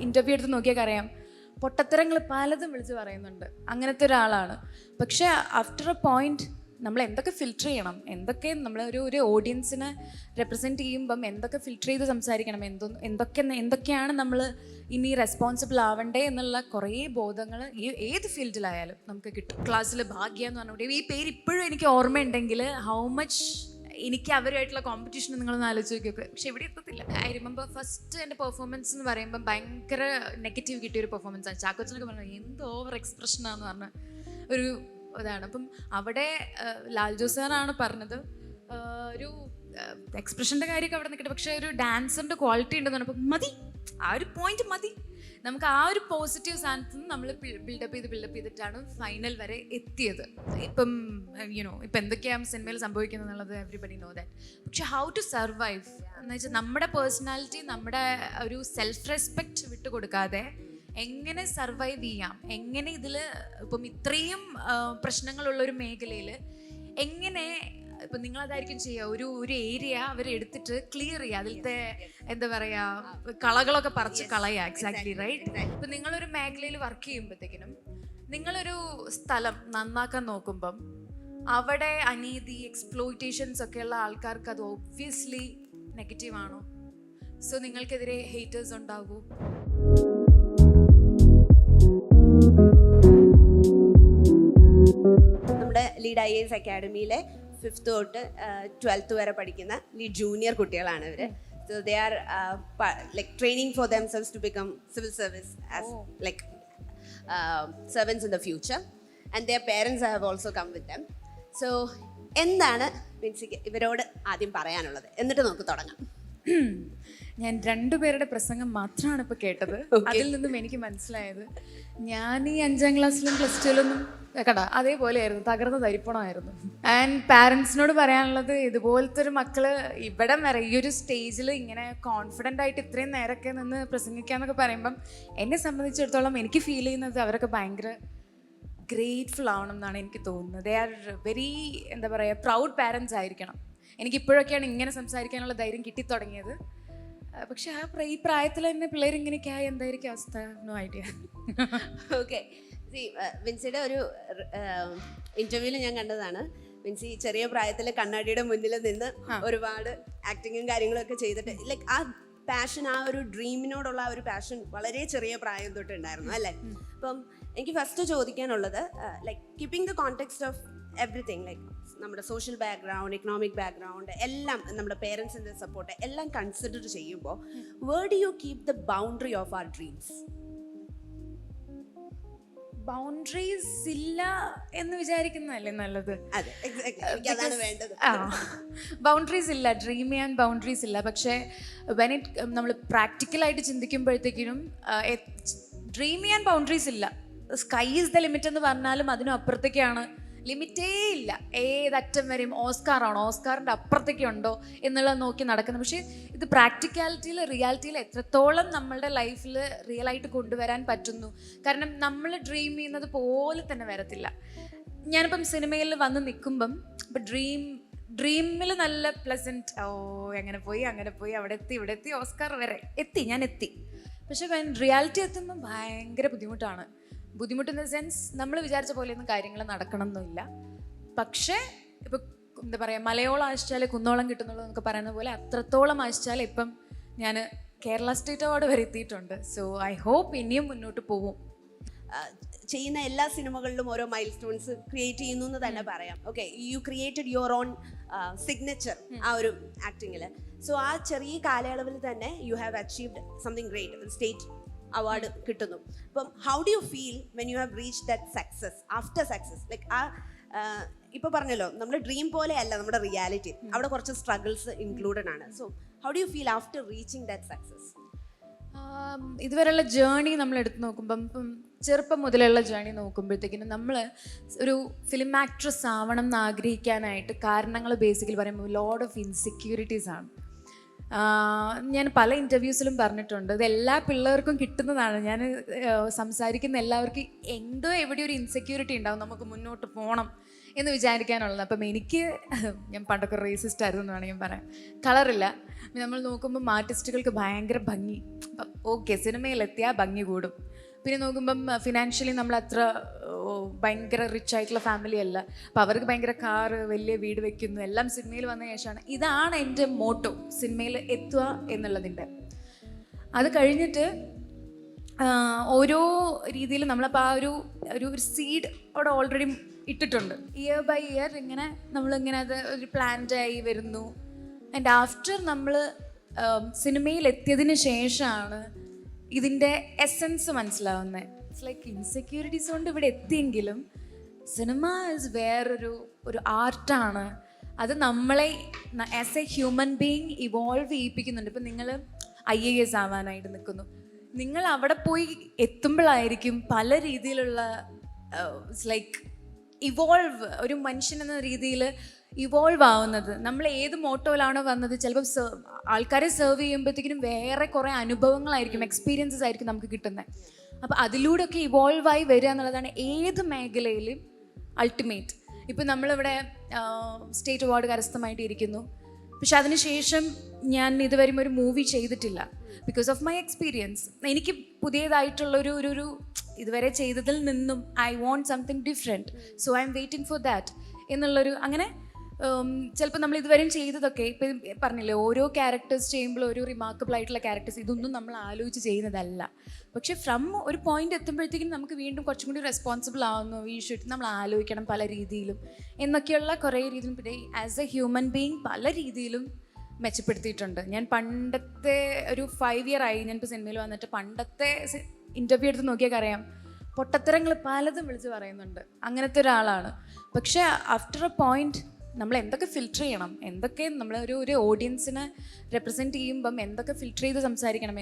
Interview എടുത്ത് നോക്കിയാൽ അറിയാം, പൊട്ടത്തരങ്ങൾ പലതും വിളിച്ച് പറയുന്നുണ്ട്. അങ്ങനത്തെ ഒരാളാണ്. പക്ഷേ ആഫ്റ്റർ എ പോയിന്റ് നമ്മൾ എന്തൊക്കെ ഫിൽറ്റർ ചെയ്യണം, എന്തൊക്കെ നമ്മൾ ഒരു ഓഡിയൻസിനെ റെപ്രസെൻറ്റ് ചെയ്യുമ്പം എന്തൊക്കെ ഫിൽറ്റർ ചെയ്ത് സംസാരിക്കണം, എന്തൊക്കെയാണ് നമ്മൾ ഇനി റെസ്പോൺസിബിൾ ആവണ്ടേ എന്നുള്ള കുറേ ബോധങ്ങൾ ഏത് ഫീൽഡിലായാലും നമുക്ക് കിട്ടും. ക്ലാസ്സിൽ ഭാഗ്യ എന്ന് പറഞ്ഞുകൊണ്ട് ഈ പേര് ഇപ്പോഴും എനിക്ക് ഓർമ്മയുണ്ടെങ്കിൽ ഹൗ മച്ച് എനിക്ക് അവരുമായിട്ടുള്ള കോമ്പറ്റീഷൻ നിങ്ങളൊന്ന് ആലോചിച്ച് നോക്കിയൊക്കെ. പക്ഷെ ഇവിടെ എത്തത്തില്ല. ഐ റിമെമ്പർ ഫസ്റ്റ് എൻ്റെ പെർഫോമൻസ് എന്ന് പറയുമ്പോൾ ഭയങ്കര നെഗറ്റീവ് കിട്ടിയൊരു പെർഫോമൻസാണ്. ചാക്കോച്ചനൊക്കെ പറഞ്ഞത് എന്ത് ഓവർ എക്സ്പ്രഷനാന്ന് പറഞ്ഞ ഒരു ഇതാണ്. അപ്പം അവിടെ ലാൽ ജോസ് സാറാണ് പറഞ്ഞത് ഒരു എക്സ്പ്രഷൻ്റെ കാര്യമൊക്കെ അവിടെ നിൽക്കട്ടെ, പക്ഷേ ഒരു ഡാൻസറിൻ്റെ ക്വാളിറ്റി ഉണ്ടെന്ന് പറഞ്ഞപ്പോൾ മതി, ആ ഒരു പോയിന്റ് മതി. നമുക്ക് ആ ഒരു പോസിറ്റീവ് സ്ഥാനത്ത് നിന്ന് നമ്മൾ ബിൽഡപ്പ് ചെയ്തിട്ടാണ് ഫൈനൽ വരെ എത്തിയത്. ഇപ്പം ഇപ്പം എന്തൊക്കെയാണ് സിനിമയിൽ സംഭവിക്കുന്നത് എന്നുള്ളത് എവറിബഡി നോ ദാറ്റ്. പക്ഷെ ഹൗ ടു സർവൈവ് എന്ന് വെച്ചാൽ നമ്മുടെ പേഴ്സണാലിറ്റി, നമ്മുടെ ഒരു സെൽഫ് റെസ്പെക്റ്റ് വിട്ടുകൊടുക്കാതെ എങ്ങനെ സർവൈവ് ചെയ്യാം, എങ്ങനെ ഇതിൽ ഇപ്പം ഇത്രയും പ്രശ്നങ്ങളുള്ളൊരു മേഖലയിൽ എങ്ങനെ ഇപ്പം നിങ്ങളതായിരിക്കും ചെയ്യുക, ഒരു ഏരിയ അവരെടുത്തിട്ട് ക്ലിയർ ചെയ്യുക, അതിലത്തെ എന്താ പറയുക കളകളൊക്കെ പറിച്ച് കളയുക. Exactly right. ഇപ്പം നിങ്ങളൊരു മേഖലയിൽ വർക്ക് ചെയ്യുമ്പോഴത്തേക്കിനും നിങ്ങളൊരു സ്ഥലം നന്നാക്കാൻ നോക്കുമ്പം അവിടെ അനീതി, എക്സ്പ്ലോയിറ്റേഷൻസ് ഒക്കെയുള്ള ആൾക്കാർക്ക് അത് ഒബ്വിയസ്ലി നെഗറ്റീവ് ആണോ? സോ നിങ്ങൾക്കെതിരെ ഹേറ്റേഴ്സ് ഉണ്ടാകൂ. നമ്മുടെ ലീഡ് IAS അക്കാഡമിയിലെ 5th തൊട്ട് 12th വരെ പഠിക്കുന്ന ലീഡ് ജൂനിയർ കുട്ടികളാണ് ഇവർ. So they are like training for themselves to become civil service as like servants in the future, and their parents have also come with them. So എന്താണ് വിൻസിക്ക് ഇവരോട് ആദ്യം പറയാനുള്ളത്? എന്നിട്ട് നമുക്ക് തുടങ്ങാം. ഞാൻ 2 പേരുടെ പ്രസംഗം മാത്രമാണ് ഇപ്പോൾ കേട്ടത്. അതിൽ നിന്നും എനിക്ക് മനസ്സിലായത് ഞാൻ ഈ 5ാം ക്ലാസ്സിലും പ്ലസ് ടുവിലൊന്നും അതേപോലെയായിരുന്നു, തകർന്ന തരിപ്പണമായിരുന്നു. ആൻഡ് പാരൻസിനോട് പറയാനുള്ളത്, ഇതുപോലത്തെ ഒരു മക്കള് ഇവിടെ വരെ ഈ ഒരു സ്റ്റേജിൽ ഇങ്ങനെ കോൺഫിഡൻ്റ് ആയിട്ട് ഇത്രയും നേരമൊക്കെ നിന്ന് പ്രസംഗിക്കാന്നൊക്കെ പറയുമ്പം എന്നെ സംബന്ധിച്ചിടത്തോളം എനിക്ക് ഫീൽ ചെയ്യുന്നത് അവരൊക്കെ ഭയങ്കര ഗ്രേറ്റ്ഫുൾ ആവണം എന്നാണ് എനിക്ക് തോന്നുന്നത്. ദേ ആർ വെരി എന്താ പറയുക പ്രൗഡ് പാരൻസ് ആയിരിക്കണം. എനിക്കിപ്പോഴൊക്കെയാണ് ഇങ്ങനെ സംസാരിക്കാനുള്ള ധൈര്യം കിട്ടിത്തുടങ്ങിയത്. പക്ഷെ ഈ പ്രായത്തിൽ തന്നെ പിള്ളേർ ഇങ്ങനെയൊക്കെ ആയി എന്തായിരിക്കും അവസ്ഥ? No idea. ഓക്കെ, വിൻസിയുടെ ഒരു ഇന്റർവ്യൂവിൽ ഞാൻ കണ്ടതാണ്. വിൻസി ചെറിയ പ്രായത്തിൽ കണ്ണാടിയുടെ മുന്നിൽ നിന്ന് ഒരുപാട് ആക്ടിങ്ങും കാര്യങ്ങളൊക്കെ ചെയ്തിട്ട് ലൈക്ക് ആ പാഷൻ, ആ ഒരു ഡ്രീമിനോടുള്ള ആ ഒരു പാഷൻ വളരെ ചെറിയ പ്രായം തൊട്ട് ഉണ്ടായിരുന്നു അല്ലേ? അപ്പം എനിക്ക് ഫസ്റ്റ് ചോദിക്കാനുള്ളത്, like keeping the context of everything, like നമ്മുടെ സോഷ്യൽ ബാക്ക്ഗ്രൗണ്ട്, ഇക്കണോമിക് ബാക്ക്ഗ്രൗണ്ട് എല്ലാം, നമ്മുടെ പേരൻസിൻ്റെ സപ്പോർട്ട് എല്ലാം കൺസിഡർ ചെയ്യുമ്പോൾ where do you keep the boundary of our dreams? Boundaries ഇല്ല എന്ന് വിചാരിക്കുന്നതല്ലേ നല്ലത്. ബൗണ്ടറീസ് ഇല്ല, ഡ്രീം ചെയ്യാൻ ബൗണ്ടറീസ് ഇല്ല. പക്ഷേ നമ്മൾ പ്രാക്ടിക്കലായിട്ട് ചിന്തിക്കുമ്പോഴത്തേക്കിനും ഡ്രീം ചെയ്യാൻ ബൗണ്ടറീസ് ഇല്ല. സ്കൈ ഈസ് ദ ലിമിറ്റ് എന്ന് പറഞ്ഞാലും അതിനും അപ്പുറത്തേക്കാണ്. ലിമിറ്റേ ഇല്ല. ഏതറ്റം വരെയും ഓസ്കാറാണോ, ഓസ്കാറിൻ്റെ അപ്പുറത്തേക്ക് ഉണ്ടോ എന്നുള്ളത് നോക്കി നടക്കുന്നത്. പക്ഷേ ഇത് പ്രാക്ടിക്കാലിറ്റിയിൽ, റിയാലിറ്റിയിൽ എത്രത്തോളം നമ്മളുടെ ലൈഫിൽ റിയലായിട്ട് കൊണ്ടുവരാൻ പറ്റുന്നു. കാരണം നമ്മൾ ഡ്രീം ചെയ്യുന്നത് പോലെ തന്നെ വരത്തില്ല. ഞാനിപ്പം സിനിമയിൽ വന്ന് നിൽക്കുമ്പം ഇപ്പം ഡ്രീമിൽ നല്ല പ്ലസൻറ്റ്, അങ്ങനെ പോയി അവിടെ എത്തി, ഇവിടെ എത്തി, ഓസ്കാർ വരെ ഞാൻ എത്തി. പക്ഷേ റിയാലിറ്റി എത്തുമ്പം ഭയങ്കര ബുദ്ധിമുട്ടാണ്. ബുദ്ധിമുട്ട് ഇൻ ദ സെൻസ് നമ്മൾ വിചാരിച്ച പോലെയൊന്നും കാര്യങ്ങൾ നടക്കണമെന്നില്ല. പക്ഷേ ഇപ്പം എന്താ പറയുക, മലയോളം ആശിച്ചാലേ കുന്നോളം കിട്ടുന്നുള്ളൂ എന്നൊക്കെ പറയുന്ന പോലെ അത്രത്തോളം ആശിച്ചാൽ ഇപ്പം ഞാൻ കേരള സ്റ്റേറ്റ് അവാർഡ് വരെ എത്തിയിട്ടുണ്ട്. സോ ഐ ഹോപ്പ് ഇനിയും മുന്നോട്ട് പോകും. ചെയ്യുന്ന എല്ലാ സിനിമകളിലും ഓരോ മൈൽ സ്റ്റോൺസ് ക്രിയേറ്റ് ചെയ്യുന്നു എന്ന് തന്നെ പറയാം. Okay, U created your own signature ആ ഒരു ആക്ടിങ്ങിൽ. സോ ആ ചെറിയ കാലയളവിൽ തന്നെ you have achieved something great, state award കിട്ടുന്നു. അപ്പം how do you feel when you have reach that success, after success? Like ആ ഇപ്പോൾ പറഞ്ഞല്ലോ, നമ്മുടെ ഡ്രീം പോലെ അല്ല നമ്മുടെ റിയാലിറ്റി, അവിടെ കുറച്ച് സ്ട്രഗിൾസ് ഇൻക്ലൂഡഡ് ആണ്. So how do you feel after reaching that success? ഇതുവരെയുള്ള ജേണി നമ്മൾ എടുത്ത് നോക്കുമ്പം, ഇപ്പം ചെറുപ്പം മുതലുള്ള ജേണി നോക്കുമ്പോഴത്തേക്കിനും നമ്മൾ ഒരു ഫിലിം ആക്ട്രസ് ആവണം എന്ന് ആഗ്രഹിക്കാനായിട്ട് കാരണങ്ങൾ ബേസിക്കലി പറയുമ്പോൾ ലോഡ് ഓഫ് ഇൻസെക്യൂരിറ്റീസ് ആണ്. ഞാൻ പല ഇൻ്റർവ്യൂസിലും പറഞ്ഞിട്ടുണ്ട്, ഇത് എല്ലാ പിള്ളേർക്കും കിട്ടുന്നതാണ്. ഞാൻ സംസാരിക്കുന്ന എല്ലാവർക്കും എന്തോ എവിടെ ഒരു ഇൻസെക്യൂരിറ്റി ഉണ്ടാവും, നമുക്ക് മുന്നോട്ട് പോകണം എന്ന് വിചാരിക്കാനുള്ളത്. അപ്പം എനിക്ക് ഞാൻ പണ്ടൊക്കെ റേസിസ്റ്റ് ആയിരുന്നു എന്ന് വേണമെങ്കിൽ പറയാം. കളറില്ല. നമ്മൾ നോക്കുമ്പം ആർട്ടിസ്റ്റുകൾക്ക് ഭയങ്കര ഭംഗി. അപ്പം ഓക്കെ, സിനിമയിലെത്തിയാൽ ഭംഗി കൂടും. പിന്നെ നോക്കുമ്പം ഫിനാൻഷ്യലി നമ്മൾ അത്ര ഭയങ്കര റിച്ച് ആയിട്ടുള്ള ഫാമിലി അല്ല. അപ്പം അവർക്ക് ഭയങ്കര കാറ്, വലിയ വീട് വെക്കുന്നു, എല്ലാം സിനിമയിൽ വന്ന ശേഷമാണ്. ഇതാണ് എൻ്റെ മോട്ടോ, സിനിമയിൽ എത്തുക എന്നുള്ളതിൻ്റെ. അത് കഴിഞ്ഞിട്ട് ഓരോ രീതിയിൽ നമ്മളപ്പോൾ ആ ഒരു സീഡ് അവിടെ ഓൾറെഡി ഇട്ടിട്ടുണ്ട്. ഇയർ ബൈ ഇയർ ഇങ്ങനെ നമ്മളിങ്ങനെ അത് ഒരു പ്ലാൻഡായി വരുന്നു. ആൻഡ് ആഫ്റ്റർ നമ്മൾ സിനിമയിൽ എത്തിയതിന് ശേഷമാണ് ഇതിൻ്റെ എസൻസ് മനസ്സിലാവുന്നത്. ഇറ്റ്സ് ലൈക്ക് ഇൻസെക്യൂരിറ്റീസ് കൊണ്ട് ഇവിടെ എത്തിയെങ്കിലും സിനിമ ഈസ് വേറൊരു ആർട്ടാണ്. അത് നമ്മളെ as a human being evolve ചെയ്യിപ്പിക്കുന്നുണ്ട്. ഇപ്പം നിങ്ങൾ IAS ആവാനായിട്ട് നിൽക്കുന്നു, നിങ്ങൾ അവിടെ പോയി എത്തുമ്പോഴായിരിക്കും പല രീതിയിലുള്ള ലൈക്ക് ഇവോൾവ്, ഒരു മനുഷ്യൻ എന്ന രീതിയിൽ ഇവോൾവ് ആവുന്നത്. നമ്മൾ ഏത് മോട്ടോയിലാണോ വന്നത്, ചിലപ്പോൾ ആൾക്കാരെ സെർവ് ചെയ്യുമ്പോഴത്തേക്കിനും വേറെ കുറേ അനുഭവങ്ങളായിരിക്കും, എക്സ്പീരിയൻസസ് ആയിരിക്കും നമുക്ക് കിട്ടുന്നത്. അപ്പോൾ അതിലൂടെയൊക്കെ ഇവോൾവായി വരിക എന്നുള്ളതാണ് ഏത് മേഖലയിലും അൾട്ടിമേറ്റ്. ഇപ്പം നമ്മളിവിടെ സ്റ്റേറ്റ് അവാർഡ് കരസ്ഥമായിട്ട് ഇരിക്കുന്നു, പക്ഷെ അതിനുശേഷം ഞാൻ ഇതുവരെയും ഒരു മൂവി ചെയ്തിട്ടില്ല. ബിക്കോസ് ഓഫ് മൈ എക്സ്പീരിയൻസ് എനിക്ക് പുതിയതായിട്ടുള്ളൊരു ഇതുവരെ ചെയ്തതിൽ നിന്നും I won't something different, so I M waiting for that എന്നുള്ളൊരു അങ്ങനെ ചിലപ്പോൾ നമ്മൾ ഇതുവരെയും ചെയ്തതൊക്കെ ഇപ്പം പറഞ്ഞില്ലേ, ഓരോ ക്യാരക്ടേഴ്സ് ചെയ്യുമ്പോൾ ഒരു റിമാർക്കബിൾ ആയിട്ടുള്ള ക്യാരക്ടേഴ്സ്, ഇതൊന്നും നമ്മൾ ആലോചിച്ച് ചെയ്യുന്നതല്ല. പക്ഷേ ഫ്രം ഒരു പോയിന്റ് എത്തുമ്പോഴത്തേക്കും നമുക്ക് വീണ്ടും കുറച്ചും കൂടി റെസ്പോൺസിബിൾ ആവുന്നു. ഈ ഷൂട്ട് നമ്മൾ ആലോചിക്കണം പല രീതിയിലും എന്നൊക്കെയുള്ള കുറേ രീതിയിലും. പിന്നെ ആസ് എ ഹ്യൂമൻ ബീയിങ് പല രീതിയിലും മെച്ചപ്പെടുത്തിയിട്ടുണ്ട്. ഞാൻ പണ്ടത്തെ ഒരു 5 year ആയി ഞാനിപ്പോൾ സിനിമയിൽ വന്നിട്ട്, പണ്ടത്തെ ഇൻ്റർവ്യൂ എടുത്ത് നോക്കിയാൽ അറിയാം, പൊട്ടത്തരങ്ങൾ പലതും വിളിച്ച് പറയുന്നുണ്ട്. അങ്ങനത്തെ ഒരാളാണ്. പക്ഷേ ആഫ്റ്റർ എ പോയിന്റ് നമ്മൾ എന്തൊക്കെ ഫിൽറ്റർ ചെയ്യണം, എന്തൊക്കെ നമ്മൾ ഒരു ഓഡിയൻസിനെ റെപ്രസെൻറ്റ് ചെയ്യുമ്പം എന്തൊക്കെ ഫിൽറ്റർ ചെയ്ത് സംസാരിക്കണം,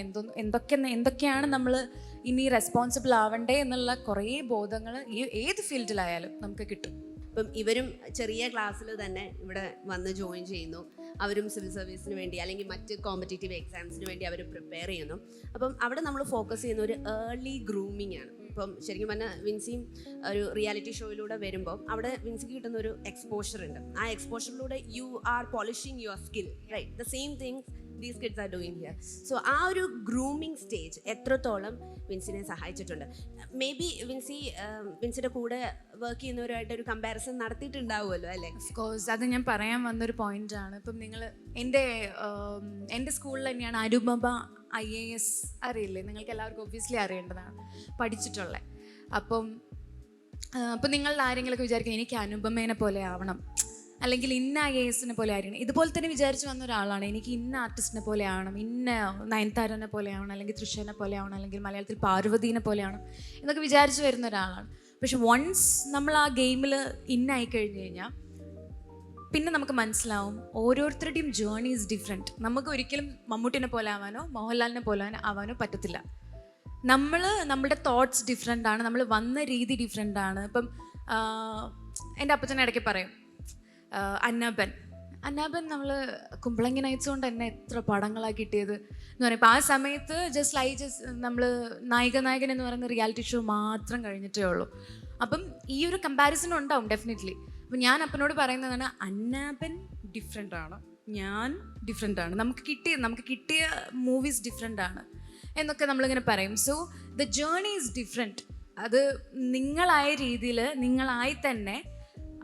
എന്തൊക്കെയാണ് നമ്മൾ ഇനി റെസ്പോൺസിബിൾ ആവണ്ടേ എന്നുള്ള കുറേ ബോധങ്ങൾ ഏത് ഫീൽഡിലായാലും നമുക്ക് കിട്ടും. ഇപ്പം ഇവരും ചെറിയ ക്ലാസ്സിൽ തന്നെ ഇവിടെ വന്ന് ജോയിൻ ചെയ്യുന്നു. അവരും സിവിൽ സർവീസിന് വേണ്ടി അല്ലെങ്കിൽ മറ്റ് കോമ്പറ്റേറ്റീവ് എക്സാംസിന് വേണ്ടി അവർ പ്രിപ്പയർ ചെയ്യുന്നു. അപ്പം അവിടെ നമ്മൾ ഫോക്കസ് ചെയ്യുന്ന ഒരു ഏർലി ഗ്രൂമിങ് ആണ്. ഇപ്പം ശരിക്കും പറഞ്ഞാൽ വിൻസിയും ഒരു റിയാലിറ്റി ഷോയിലൂടെ വരുമ്പോൾ അവിടെ വിൻസിക്ക് കിട്ടുന്ന ഒരു എക്സ്പോഷർ ഉണ്ട്. ആ എക്സ്പോഷറിലൂടെ you are polishing your skill, right? The same things these kids are doing here. So ആ ഒരു ഗ്രൂമിങ് സ്റ്റേജ് എത്രത്തോളം വിൻസിനെ സഹായിച്ചിട്ടുണ്ട്? മേ ബി വിൻസിയുടെ കൂടെ വർക്ക് ചെയ്യുന്നവരുമായിട്ട് ഒരു കമ്പാരിസൺ നടത്തിയിട്ടുണ്ടാവുമല്ലോ അല്ലേ? ഓഫ് കോഴ്സ്, അത് ഞാൻ പറയാൻ വന്നൊരു പോയിന്റാണ്. ഇപ്പം നിങ്ങൾ എൻ്റെ സ്കൂളിൽ തന്നെയാണ് അനുപമ IAS, അറിയില്ലേ? നിങ്ങൾക്ക് എല്ലാവർക്കും ഒബ്വിയസ്ലി അറിയേണ്ടതാണ്, പഠിച്ചിട്ടുള്ളത്. അപ്പം നിങ്ങളിൽ ആരെങ്കിലുമൊക്കെ വിചാരിക്കും എനിക്ക് അനുപമേനെ പോലെ ആവണം, അല്ലെങ്കിൽ ഇന്ന IASനെ പോലെ ആയിരിക്കണം. ഇതുപോലെ തന്നെ വിചാരിച്ച് വന്ന ഒരാളാണ്, എനിക്ക് ഇന്ന ആർട്ടിസ്റ്റിനെ പോലെ ആവണം, ഇന്ന നയൻതാരനെ പോലെ ആവണം, അല്ലെങ്കിൽ തൃശ്ശനെ പോലെ ആവണം, അല്ലെങ്കിൽ മലയാളത്തിൽ പാർവതീനെ പോലെ ആവണം എന്നൊക്കെ വിചാരിച്ച് വരുന്ന ഒരാളാണ്. പക്ഷെ വൺസ് നമ്മൾ ആ ഗെയിമിൽ ഇന്നായി കഴിഞ്ഞ് കഴിഞ്ഞാൽ പിന്നെ നമുക്ക് മനസ്സിലാവും ഓരോരുത്തരുടെയും ജേർണി ഈസ് ഡിഫറെൻറ്റ്. നമുക്ക് ഒരിക്കലും മമ്മൂട്ടിനെ പോലെ ആവാനോ മോഹൻലാലിനെ പോലെ ആവാനോ പറ്റത്തില്ല. നമ്മുടെ തോട്ട്സ് ഡിഫറെൻ്റ് ആണ്, നമ്മൾ വന്ന രീതി ഡിഫറെൻ്റ് ആണ്. ഇപ്പം എൻ്റെ അപ്പച്ചനെ ഇടയ്ക്ക് പറയും, അന്നാബൻ നമ്മൾ കുമ്പളങ്ങി നൈറ്റ്സ് കൊണ്ട് തന്നെ എത്ര പടങ്ങളാണ് കിട്ടിയത് എന്ന് പറയുമ്പോൾ ആ സമയത്ത് നമ്മൾ നായകൻ എന്ന് പറയുന്ന റിയാലിറ്റി ഷോ മാത്രം കഴിഞ്ഞിട്ടേ ഉള്ളൂ. അപ്പം ഈ ഒരു കമ്പാരിസൺ ഉണ്ടാവും ഡെഫിനറ്റ്ലി. അപ്പം ഞാൻ അപ്പനോട് പറയുന്നതാണ്, അന്നാബൻ ഡിഫറെൻ്റ് ആണ്, ഞാൻ ഡിഫറെൻ്റ് ആണ്, നമുക്ക് കിട്ടിയ മൂവീസ് ഡിഫറെൻ്റ് ആണ് എന്നൊക്കെ നമ്മളിങ്ങനെ പറയും. So the journey is different. അത് നിങ്ങളായ രീതിയിൽ നിങ്ങളായി തന്നെ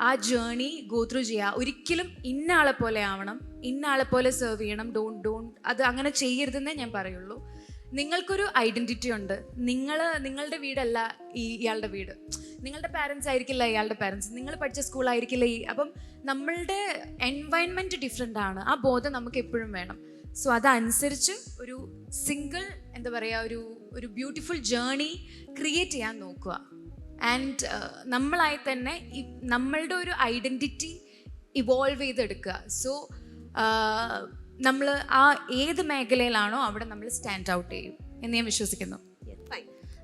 ആ ജേർണി ഗോ ത്രൂ ചെയ്യുക. ഒരിക്കലും ഇന്ന ആളെ പോലെ ആവണം, ഇന്ന ആളെ പോലെ സെർവ് ചെയ്യണം, ഡോണ്ട് അത് അങ്ങനെ ചെയ്യരുതെന്നേ ഞാൻ പറയുള്ളൂ. നിങ്ങൾക്കൊരു ഐഡൻറ്റിറ്റി ഉണ്ട്. നിങ്ങളുടെ വീടല്ല ഇയാളുടെ വീട്, നിങ്ങളുടെ പാരൻസ് ആയിരിക്കില്ല ഇയാളുടെ പാരൻസ്, നിങ്ങൾ പഠിച്ച സ്കൂളായിരിക്കില്ല അപ്പം നമ്മളുടെ എൻവയൺമെൻറ്റ് ഡിഫറെൻ്റ് ആണ്. ആ ബോധം നമുക്ക് എപ്പോഴും വേണം. സോ അതനുസരിച്ച് ഒരു സിംഗിൾ എന്താ പറയുക ഒരു ബ്യൂട്ടിഫുൾ ജേർണി ക്രിയേറ്റ് ചെയ്യാൻ നോക്കുക. ആൻഡ് നമ്മളായി തന്നെ നമ്മളുടെ ഒരു ഐഡൻറ്റിറ്റി ഇവോൾവ് ചെയ്തെടുക്കുക. സോ നമ്മൾ ആ ഏത് മേഖലയിലാണോ അവിടെ നമ്മൾ സ്റ്റാൻഡ് ഔട്ട് ചെയ്യും എന്ന് ഞാൻ വിശ്വസിക്കുന്നു.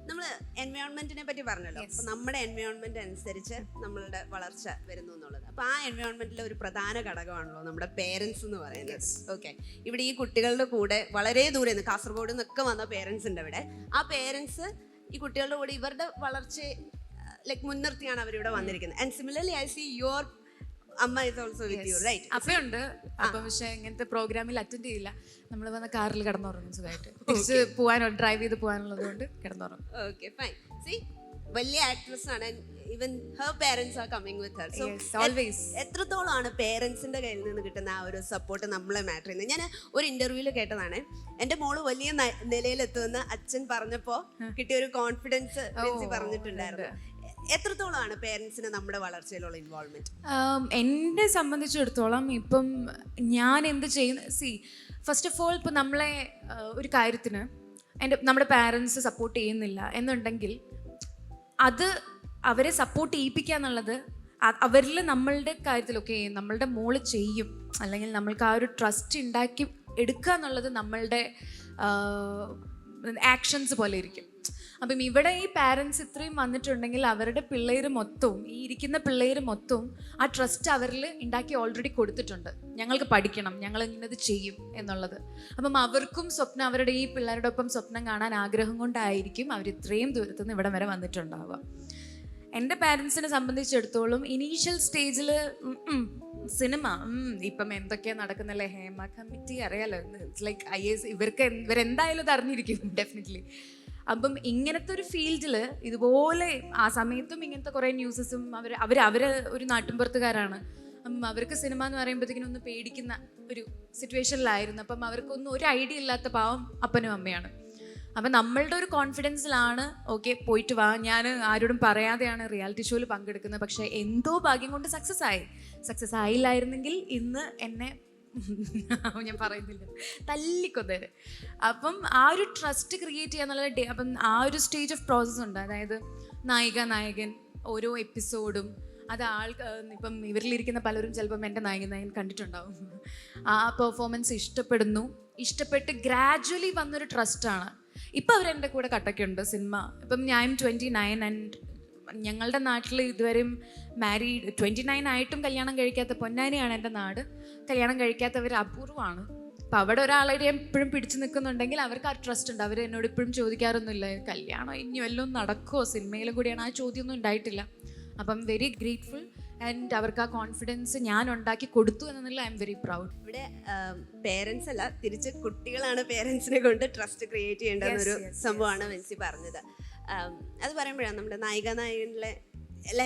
നമ്മൾ എൻവയോൺമെന്റിനെ പറ്റി പറഞ്ഞല്ലോ. അപ്പോൾ നമ്മുടെ എൻവയോൺമെന്റ് അനുസരിച്ച് നമ്മളുടെ വളർച്ച വരുന്നു എന്നുള്ളത്. അപ്പോൾ ആ എൻവയോൺമെന്റിലെ ഒരു പ്രധാന ഘടകമാണല്ലോ നമ്മുടെ പേരൻസ് എന്ന് പറയുന്നത്. ഓക്കെ, ഇവിടെ ഈ കുട്ടികളുടെ കൂടെ വളരെ ദൂരെ നിന്ന് കാസർഗോഡ് നിന്നൊക്കെ വന്ന പേരൻസ് ഉണ്ട് ഇവിടെ. ആ പേരൻസ് ഈ കുട്ടികളുടെ കൂടെ ഇവരുടെ വളർച്ച ലൈക്ക് മുൻനിർത്തിയാണ് അവരിവിടെ വന്നിരിക്കുന്നത്. And similarly I see your അമ്മ is also with you, right? അപ്പയുണ്ട്. അപ്പൊ പക്ഷെ ഇങ്ങനത്തെ പ്രോഗ്രാമിൽ അറ്റൻഡ് ചെയ്യില്ല. നമ്മൾ വന്ന കാറിൽ കിടന്നുറങ്ങും സുഖമായിട്ട്. തിരിച്ച് പോകാനോ ഡ്രൈവ് ചെയ്ത് പോകാനുള്ളത് കൊണ്ട് കിടന്നുറങ്ങും. Okay fine. സി വലിയ ആക്ട്രസ് ആണ്. Even her parents are coming with her. So always എത്രത്തോളമാണ് പേരൻസിന്റെ കയ്യിൽ നിന്ന് കിട്ടുന്ന ആ ഒരു സപ്പോർട്ട് നമ്മളെ മാറ്റർ ചെയ്യുന്നത്? ഞാൻ ഒരു ഇന്റർവ്യൂവിൽ കേട്ടതാണ്, എൻ്റെ മോള് വലിയ നിലയിലെത്തുമെന്ന് അച്ഛൻ പറഞ്ഞപ്പോൾ കിട്ടിയ ഒരു കോൺഫിഡൻസ് ബിൻസി പറഞ്ഞിട്ടുണ്ടായിരുന്നു. എത്രത്തോളമാണ് പേരൻസിന് നമ്മുടെ വളർച്ചയിലുള്ള ഇൻവോൾവ്മെന്റ്? എന്നെ സംബന്ധിച്ചിടത്തോളം ഇപ്പം ഞാൻ എന്ത് ചെയ്യുന്ന, ഫസ്റ്റ് ഓഫ് ഓൾ ഇപ്പം നമ്മളെ ഒരു കാര്യത്തിന് നമ്മുടെ പാരൻസ് സപ്പോർട്ട് ചെയ്യുന്നില്ല എന്നുണ്ടെങ്കിൽ അത് അവരെ സപ്പോർട്ട് ചെയ്യിപ്പിക്കുക എന്നുള്ളത് അവരിൽ നമ്മളുടെ കാര്യത്തിലൊക്കെ നമ്മളുടെ മോള് ചെയ്യും, അല്ലെങ്കിൽ നമ്മൾക്ക് ആ ഒരു ട്രസ്റ്റ് ഉണ്ടാക്കി എടുക്കുക എന്നുള്ളത് നമ്മളുടെ ആക്ഷൻസ് പോലെ ഇരിക്കും. അപ്പം ഇവിടെ ഈ പാരൻസ് ഇത്രയും വന്നിട്ടുണ്ടെങ്കിൽ അവരുടെ പിള്ളേർ മൊത്തവും, ഈ ഇരിക്കുന്ന പിള്ളേർ മൊത്തവും ആ ട്രസ്റ്റ് അവരിൽ ഉണ്ടാക്കി ഓൾറെഡി കൊടുത്തിട്ടുണ്ട്. ഞങ്ങൾക്ക് പഠിക്കണം, ഞങ്ങൾ ഇന്നത് ചെയ്യും എന്നുള്ളത്. അപ്പം അവർക്കും സ്വപ്നം, അവരുടെ ഈ പിള്ളേരുടെ ഒപ്പം സ്വപ്നം കാണാൻ ആഗ്രഹം കൊണ്ടായിരിക്കും അവർ ഇത്രയും ദൂരത്തുനിന്ന് ഇവിടം വരെ വന്നിട്ടുണ്ടാവുക. എൻ്റെ പാരൻസിനെ സംബന്ധിച്ചിടത്തോളം ഇനീഷ്യൽ സ്റ്റേജിൽ സിനിമ ഇപ്പം എന്തൊക്കെയാണ് നടക്കുന്നല്ലേ, ഹേമ കമ്മിറ്റി അറിയാലോ, ഇറ്റ്സ് ലൈക്ക് IAS, ഇവരെന്തായാലും ഇത് അറിഞ്ഞിരിക്കും ഡെഫിനറ്റ്ലി. അപ്പം ഇങ്ങനത്തെ ഒരു ഫീൽഡിൽ ഇതുപോലെ ആ സമയത്തും ഇങ്ങനത്തെ കുറേ ന്യൂസസും അവർ ഒരു നാട്ടിൻപുറത്തുകാരാണ്. അവർക്ക് സിനിമ എന്ന് പറയുമ്പോഴത്തേക്കിനും ഒന്ന് പേടിക്കുന്ന ഒരു സിറ്റുവേഷനിലായിരുന്നു. അപ്പം അവർക്കൊന്നും ഒരു ഐഡിയ ഇല്ലാത്ത പാവം അപ്പനും അമ്മയാണ്. അപ്പം നമ്മളുടെ ഒരു കോൺഫിഡൻസിലാണ് ഓക്കെ പോയിട്ട് വാ, ഞാൻ ആരോടും പറയാതെയാണ് റിയാലിറ്റി ഷോയിൽ പങ്കെടുക്കുന്നത്. പക്ഷേ എന്തോ ഭാഗ്യം കൊണ്ട് സക്സസ് ആയില്ലായിരുന്നെങ്കിൽ ഇന്ന് എന്നെ ഞാൻ പറയുന്നില്ല തല്ലിക്കൊന്നേര്. അപ്പം ആ ഒരു ട്രസ്റ്റ് ക്രിയേറ്റ് ചെയ്യാന്നുള്ള അപ്പം ആ ഒരു സ്റ്റേജ് ഓഫ് പ്രോസസ്സ് ഉണ്ട്. അതായത് നായകൻ ഓരോ എപ്പിസോഡും അത് ഇപ്പം ഇവരിലിരിക്കുന്ന പലരും ചിലപ്പം എൻ്റെ നായകൻ കണ്ടിട്ടുണ്ടാവും. ആ പെർഫോമൻസ് ഇഷ്ടപ്പെട്ട് ഗ്രാജ്വലി വന്നൊരു ട്രസ്റ്റാണ്. ഇപ്പം അവരെൻ്റെ കൂടെ കട്ടക്കുണ്ട് സിനിമ. ഇപ്പം ഞാൻ 29 ആൻഡ് ഞങ്ങളുടെ നാട്ടിൽ ഇതുവരെയും 29 ആയിട്ടും കല്യാണം കഴിക്കാത്ത പൊന്നാനിയാണ് എൻ്റെ നാട്. കല്യാണം കഴിക്കാത്തവർ അപൂർവമാണ്. അപ്പം അവിടെ ഒരാളെ എപ്പോഴും പിടിച്ചു നിൽക്കുന്നുണ്ടെങ്കിൽ അവർക്ക് ആ ട്രസ്റ്റ് ഉണ്ട്. അവർ എന്നോട് ഇപ്പോഴും ചോദിക്കാറൊന്നുമില്ല കല്യാണം ഇനി വല്ലതും നടക്കുമോ, സിനിമയിലും കൂടിയാണ്. ആ ചോദ്യമൊന്നും ഉണ്ടായിട്ടില്ല. അപ്പം വെരി ഗ്രേറ്റ്ഫുൾ ആൻഡ് അവർക്ക് ആ കോൺഫിഡൻസ് ഞാൻ ഉണ്ടാക്കി കൊടുത്തു എന്നുള്ള ഐ എം വെരി പ്രൗഡ്. ഇവിടെ പേരൻസ് അല്ല, തിരിച്ച് കുട്ടികളാണ് പേരൻസിനെ കൊണ്ട് ട്രസ്റ്റ് ക്രിയേറ്റ് ചെയ്യേണ്ടെന്നൊരു സംഭവമാണ് വിൻസി പറഞ്ഞത്. അത് പറയുമ്പോഴാണ് നമ്മുടെ നായകനിലെ എല്ലാ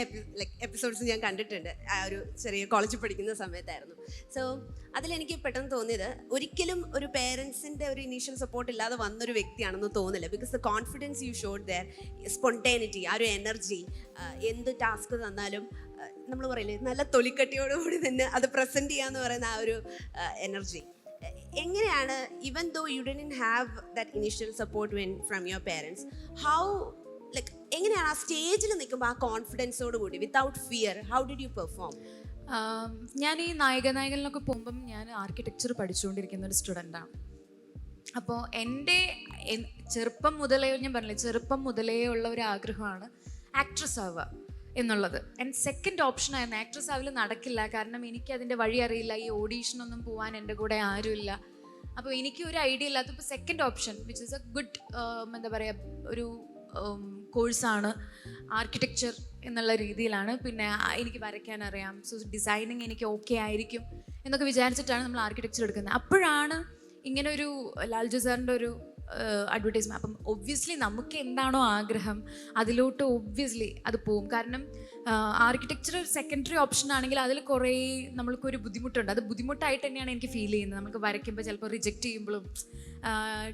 എപ്പിസോഡ്സും ഞാൻ കണ്ടിട്ടുണ്ട്. ആ ഒരു ചെറിയ കോളേജിൽ പഠിക്കുന്ന സമയത്തായിരുന്നു. സോ അതിലെനിക്ക് പെട്ടെന്ന് തോന്നിയത് ഒരിക്കലും ഒരു പേരൻസിൻ്റെ ഒരു ഇനീഷ്യൽ സപ്പോർട്ട് ഇല്ലാതെ വന്നൊരു വ്യക്തിയാണെന്ന് തോന്നില്ല. Because the confidence you showed there, spontaneity, ആ ഒരു എനർജി, എന്ത് ടാസ്ക് തന്നാലും നമ്മൾ പറയില്ലേ നല്ല തൊലിക്കട്ടിയോടുകൂടി തന്നെ അത് പ്രസൻറ്റ് ചെയ്യാന്ന് പറയുന്ന ആ ഒരു എനർജി എങ്ങനെയാണ്, even though you didn't have that initial support from your parents, how like എങ്ങനെയാണ് ആ സ്റ്റേജിൽ നിൽക്കുമ്പോൾ ആ കോൺഫിഡൻസോട് കൂടി without fear how did you perform? ഞാൻ ഈ നായകനിലൊക്കെ പോകുമ്പം ഞാൻ ആർക്കിടെക്ചർ പഠിച്ചുകൊണ്ടിരിക്കുന്ന ഒരു സ്റ്റുഡൻ്റാണ്. അപ്പോൾ എൻ്റെ ചെറുപ്പം മുതലേ ഞാൻ പറഞ്ഞില്ലേ, ചെറുപ്പം മുതലേ ഉള്ള ഒരു ആഗ്രഹമാണ് ആക്ട്രസ് ആവുക എന്നുള്ളത്. ആൻഡ് സെക്കൻഡ് ഓപ്ഷനായിരുന്നു ആക്ട്രസ് ആവില്ല, നടക്കില്ല. കാരണം എനിക്ക് അതിൻ്റെ വഴി അറിയില്ല, ഈ ഓഡീഷനൊന്നും പോകാൻ എൻ്റെ കൂടെ ആരുമില്ല. അപ്പോൾ എനിക്ക് ഒരു ഐഡിയ ഇല്ലാത്തപ്പോൾ second option which is A good എന്താ പറയുക ഒരു കോഴ്സാണ് ആർക്കിടെക്ചർ എന്നുള്ള രീതിയിലാണ്. പിന്നെ എനിക്ക് വരയ്ക്കാൻ അറിയാം, സോ ഡിസൈനിങ് എനിക്ക് ഓക്കെ ആയിരിക്കും എന്നൊക്കെ വിചാരിച്ചിട്ടാണ് നമ്മൾ ആർക്കിടെക്ചർ എടുക്കുന്നത്. അപ്പോഴാണ് ഇങ്ങനെ ഒരു ലാൽജു സാറിൻ്റെ ഒരു അഡ്വർടൈസ്മെൻറ്റ്. അപ്പം ഒബ്വിയസ്ലി നമുക്ക് എന്താണോ ആഗ്രഹം അതിലോട്ട് ഒബ്വിയസ്ലി അത് പോവും. കാരണം ആർക്കിടെക്ചർ സെക്കൻഡറി ഓപ്ഷൻ ആണെങ്കിൽ അതിൽ കുറേ നമ്മൾക്കൊരു ബുദ്ധിമുട്ടുണ്ട്. അത് ബുദ്ധിമുട്ടായിട്ട് തന്നെയാണ് എനിക്ക് ഫീൽ ചെയ്യുന്നത്. നമുക്ക് വരയ്ക്കുമ്പോൾ ചിലപ്പോൾ റിജക്റ്റ് ചെയ്യുമ്പോഴും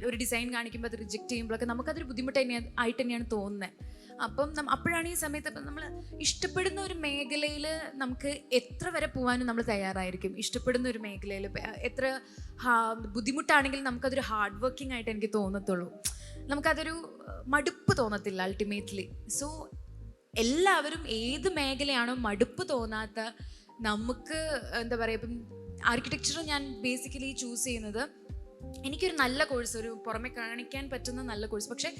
ഒരു ഡിസൈൻ കാണിക്കുമ്പോൾ അത് റിജക്റ്റ് ചെയ്യുമ്പോഴൊക്കെ നമുക്കതൊരു ബുദ്ധിമുട്ട് ആയിട്ട് തന്നെയാണ് തോന്നുന്നത്. അപ്പം അപ്പോഴാണ് ഈ സമയത്ത് ഇപ്പം നമ്മൾ ഇഷ്ടപ്പെടുന്ന ഒരു മേഖലയിൽ നമുക്ക് എത്ര വരെ പോകാനും നമ്മൾ തയ്യാറായിരിക്കും. ഇഷ്ടപ്പെടുന്ന ഒരു മേഖലയിൽ എത്ര ബുദ്ധിമുട്ടാണെങ്കിൽ നമുക്കതൊരു ഹാർഡ് വർക്കിംഗ് ആയിട്ട് എനിക്ക് തോന്നത്തുള്ളൂ. നമുക്കതൊരു മടുപ്പ് തോന്നത്തില്ല അൾട്ടിമേറ്റ്ലി. സോ എല്ലാവരും ഏത് മേഖലയാണോ മടുപ്പ് തോന്നാത്ത, നമുക്ക് എന്താ പറയുക, ഇപ്പം ആർക്കിടെക്ചർ ഞാൻ ബേസിക്കലി ചൂസ് ചെയ്യുന്നത് എനിക്കൊരു നല്ല കോഴ്സ്, ഒരു പുറമെ കാണിക്കാൻ പറ്റുന്ന നല്ല കോഴ്സ്. പക്ഷേ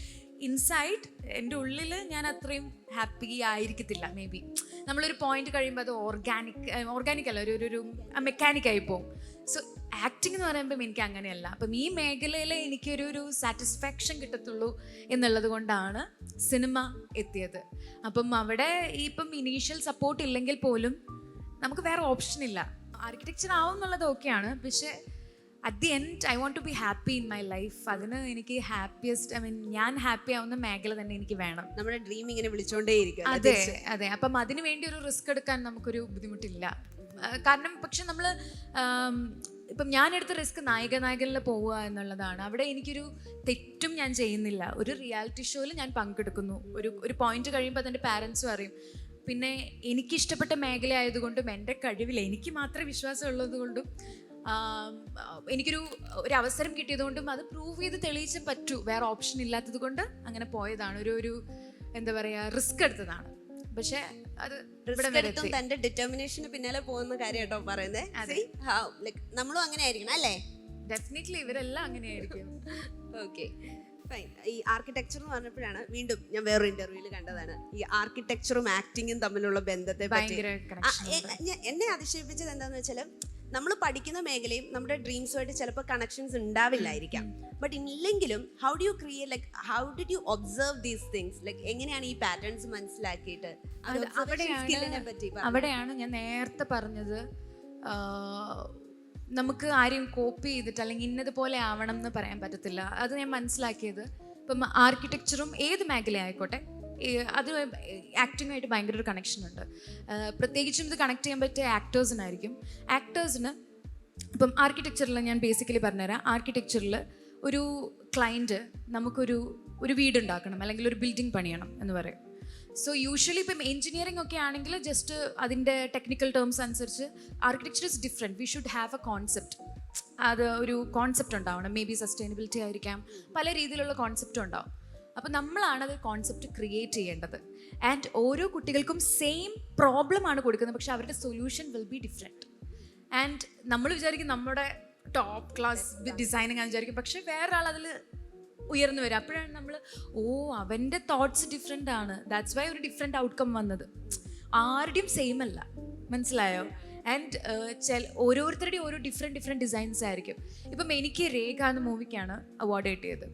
ഇൻസൈഡ് എൻ്റെ ഉള്ളിൽ ഞാൻ അത്രയും ഹാപ്പി ആയിരിക്കത്തില്ല. മേ ബി നമ്മളൊരു പോയിന്റ് കഴിയുമ്പോൾ അത് ഓർഗാനിക് അല്ല, ഒരു മെക്കാനിക്കായി പോകും. സോ ആക്ടിങ് എന്ന് പറയുമ്പം എനിക്ക് അങ്ങനെയല്ല. അപ്പം ഈ മേഖലയിൽ എനിക്കൊരു സാറ്റിസ്ഫാക്ഷൻ കിട്ടത്തുള്ളൂ എന്നുള്ളത് കൊണ്ടാണ് സിനിമ എത്തിയത്. അപ്പം അവിടെ ഇപ്പം ഇനീഷ്യൽ സപ്പോർട്ട് ഇല്ലെങ്കിൽ പോലും നമുക്ക് വേറെ ഓപ്ഷൻ ഇല്ല. ആർക്കിടെക്ചർ ആവും എന്നുള്ളത് ഓക്കെയാണ്, പക്ഷേ at the end I want to be happy in my life. അതിന് എനിക്ക് ഹാപ്പിയസ്റ്റ്, ഐ മീൻ ഞാൻ ഹാപ്പി ആവുന്ന മേഖല തന്നെ എനിക്ക് വേണം. നമ്മുടെ ഡ്രീം ഇങ്ങനെ വിളിച്ചോണ്ടേയിരിക്കും. അതെ അതെ. അപ്പം അതിന് വേണ്ടി ഒരു റിസ്ക് എടുക്കാൻ നമുക്കൊരു ബുദ്ധിമുട്ടില്ല. കാരണം പക്ഷെ നമ്മൾ ഇപ്പം ഞാനെടുത്ത റിസ്ക് നായകനിൽ പോവുക എന്നുള്ളതാണ്. അവിടെ എനിക്കൊരു തെറ്റും ഞാൻ ചെയ്യുന്നില്ല. ഒരു റിയാലിറ്റി ഷോയിൽ ഞാൻ പങ്കെടുക്കുന്നു. ഒരു പോയിന്റ് കഴിയുമ്പോൾ അതെൻ്റെ പാരൻസും അറിയും. പിന്നെ എനിക്കിഷ്ടപ്പെട്ട മേഖല ആയതുകൊണ്ടും എൻ്റെ കഴിവിൽ എനിക്ക് മാത്രമേ വിശ്വാസം ഉള്ളത് കൊണ്ടും എനിക്കൊരു അവസരം കിട്ടിയതുകൊണ്ടും അത് പ്രൂവ് ചെയ്ത് തെളിയിച്ചേ പറ്റൂ. വേറെ ഓപ്ഷൻ ഇല്ലാത്തത് കൊണ്ട് അങ്ങനെ പോയതാണ്. ഒരു എന്താ പറയുക, റിസ്ക് എടുത്തതാണ്. പക്ഷെ അത് തന്റെ ഡിറ്റർമിനേഷന് പിന്നാലെ പോകുന്ന കാര്യം കേട്ടോ പറയുന്നത്. നമ്മളും അങ്ങനെ ആയിരിക്കണം അല്ലേ? ഡെഫിനറ്റ്ലി ഇവരെല്ലാം അങ്ങനെയായിരിക്കും. Okay fine. ഈ ആർക്കിടെക്ചർ എന്ന് പറഞ്ഞപ്പോഴാണ് വീണ്ടും ഞാൻ വേറൊരു ഇന്റർവ്യൂവിൽ കണ്ടതാണ് ഈ ആർക്കിടെക്ചറും ആക്ടിങ്ങും തമ്മിലുള്ള ബന്ധത്തെ പറ്റി. എന്നെ അതിശയിപ്പിച്ചത് എന്താന്ന് വെച്ചാൽ നമ്മൾ പഠിക്കുന്ന മേഖലയും നമ്മുടെ ഡ്രീംസുമായിട്ട് ചിലപ്പോൾ കണക്ഷൻസ് ഉണ്ടാവില്ലായിരിക്കാം. ബട്ട് ഇല്ലെങ്കിലും how do you create, like how did you observe these things, like എങ്ങനെയാണ് ഈ പാറ്റേൺസ് മനസ്സിലാക്കിയിട്ട്? അവിടെയാണ് ഞാൻ നേരത്തെ പറഞ്ഞത്, നമുക്ക് ആരെയും കോപ്പി ചെയ്തിട്ട് അല്ലെങ്കിൽ ഇന്നതുപോലെ ആവണം എന്ന് പറയാൻ പറ്റത്തില്ല. അത് ഞാൻ മനസ്സിലാക്കിയത് ഇപ്പം ആർക്കിടെക്ചറും ഏത് മേഖല ആയിക്കോട്ടെ അത് ആക്ടിങ്ങുമായിട്ട് ഭയങ്കര ഒരു കണക്ഷൻ ഉണ്ട്. പ്രത്യേകിച്ചും ഇത് കണക്ട് ചെയ്യാൻ പറ്റിയ ആക്ടേഴ്സിനായിരിക്കും. ആക്ടേഴ്സിന് ഇപ്പം ആർക്കിടെക്ചറിൽ ഞാൻ ബേസിക്കലി പറഞ്ഞുതരാം. ആർക്കിടെക്ചറിൽ ഒരു ക്ലയൻറ്റ് നമുക്കൊരു വീടുണ്ടാക്കണം അല്ലെങ്കിൽ ഒരു ബിൽഡിംഗ് പണിയണം എന്ന് പറയും. സോ യൂഷ്വലി ഇപ്പം എഞ്ചിനീയറിംഗ് ഒക്കെ ആണെങ്കിൽ ജസ്റ്റ് അതിൻ്റെ ടെക്നിക്കൽ ടേംസ് അനുസരിച്ച് architecture is different. We should have A concept. അത് ഒരു കോൺസെപ്റ്റ് ഉണ്ടാവണം. മേ ബി സസ്റ്റൈനബിലിറ്റി ആയിരിക്കാം, പല രീതിയിലുള്ള കോൺസെപ്റ്റും ഉണ്ടാവും. അപ്പോൾ നമ്മളാണ് അത് കോൺസെപ്റ്റ് ക്രിയേറ്റ് ചെയ്യേണ്ടത്. ആൻഡ് ഓരോ കുട്ടികൾക്കും സെയിം പ്രോബ്ലം ആണ് കൊടുക്കുന്നത്, പക്ഷെ അവരുടെ solution will be different. And നമ്മൾ വിചാരിക്കും നമ്മുടെ ടോപ്പ് ക്ലാസ് ഡിസൈനിങ് ആണെന്ന് വിചാരിക്കും, പക്ഷെ വേറൊരാൾ അതിൽ ഉയർന്നു വരും. അപ്പോഴാണ് നമ്മൾ അവൻ്റെ തോട്ട്സ് ഡിഫറെൻ്റ് ആണ്, ദാറ്റ്സ് വൈ ഒരു ഡിഫറെൻ്റ് ഔട്ട്കം വന്നത്. ആരുടെയും സെയിം അല്ല, മനസ്സിലായോ? ആൻഡ് ഓരോരുത്തരുടെയും ഓരോ ഡിഫറെൻറ്റ് ഡിസൈൻസ് ആയിരിക്കും. ഇപ്പം എനിക്ക് രേഖ എന്ന മൂവിക്കാണ് അവാർഡ് കിട്ടിയത്.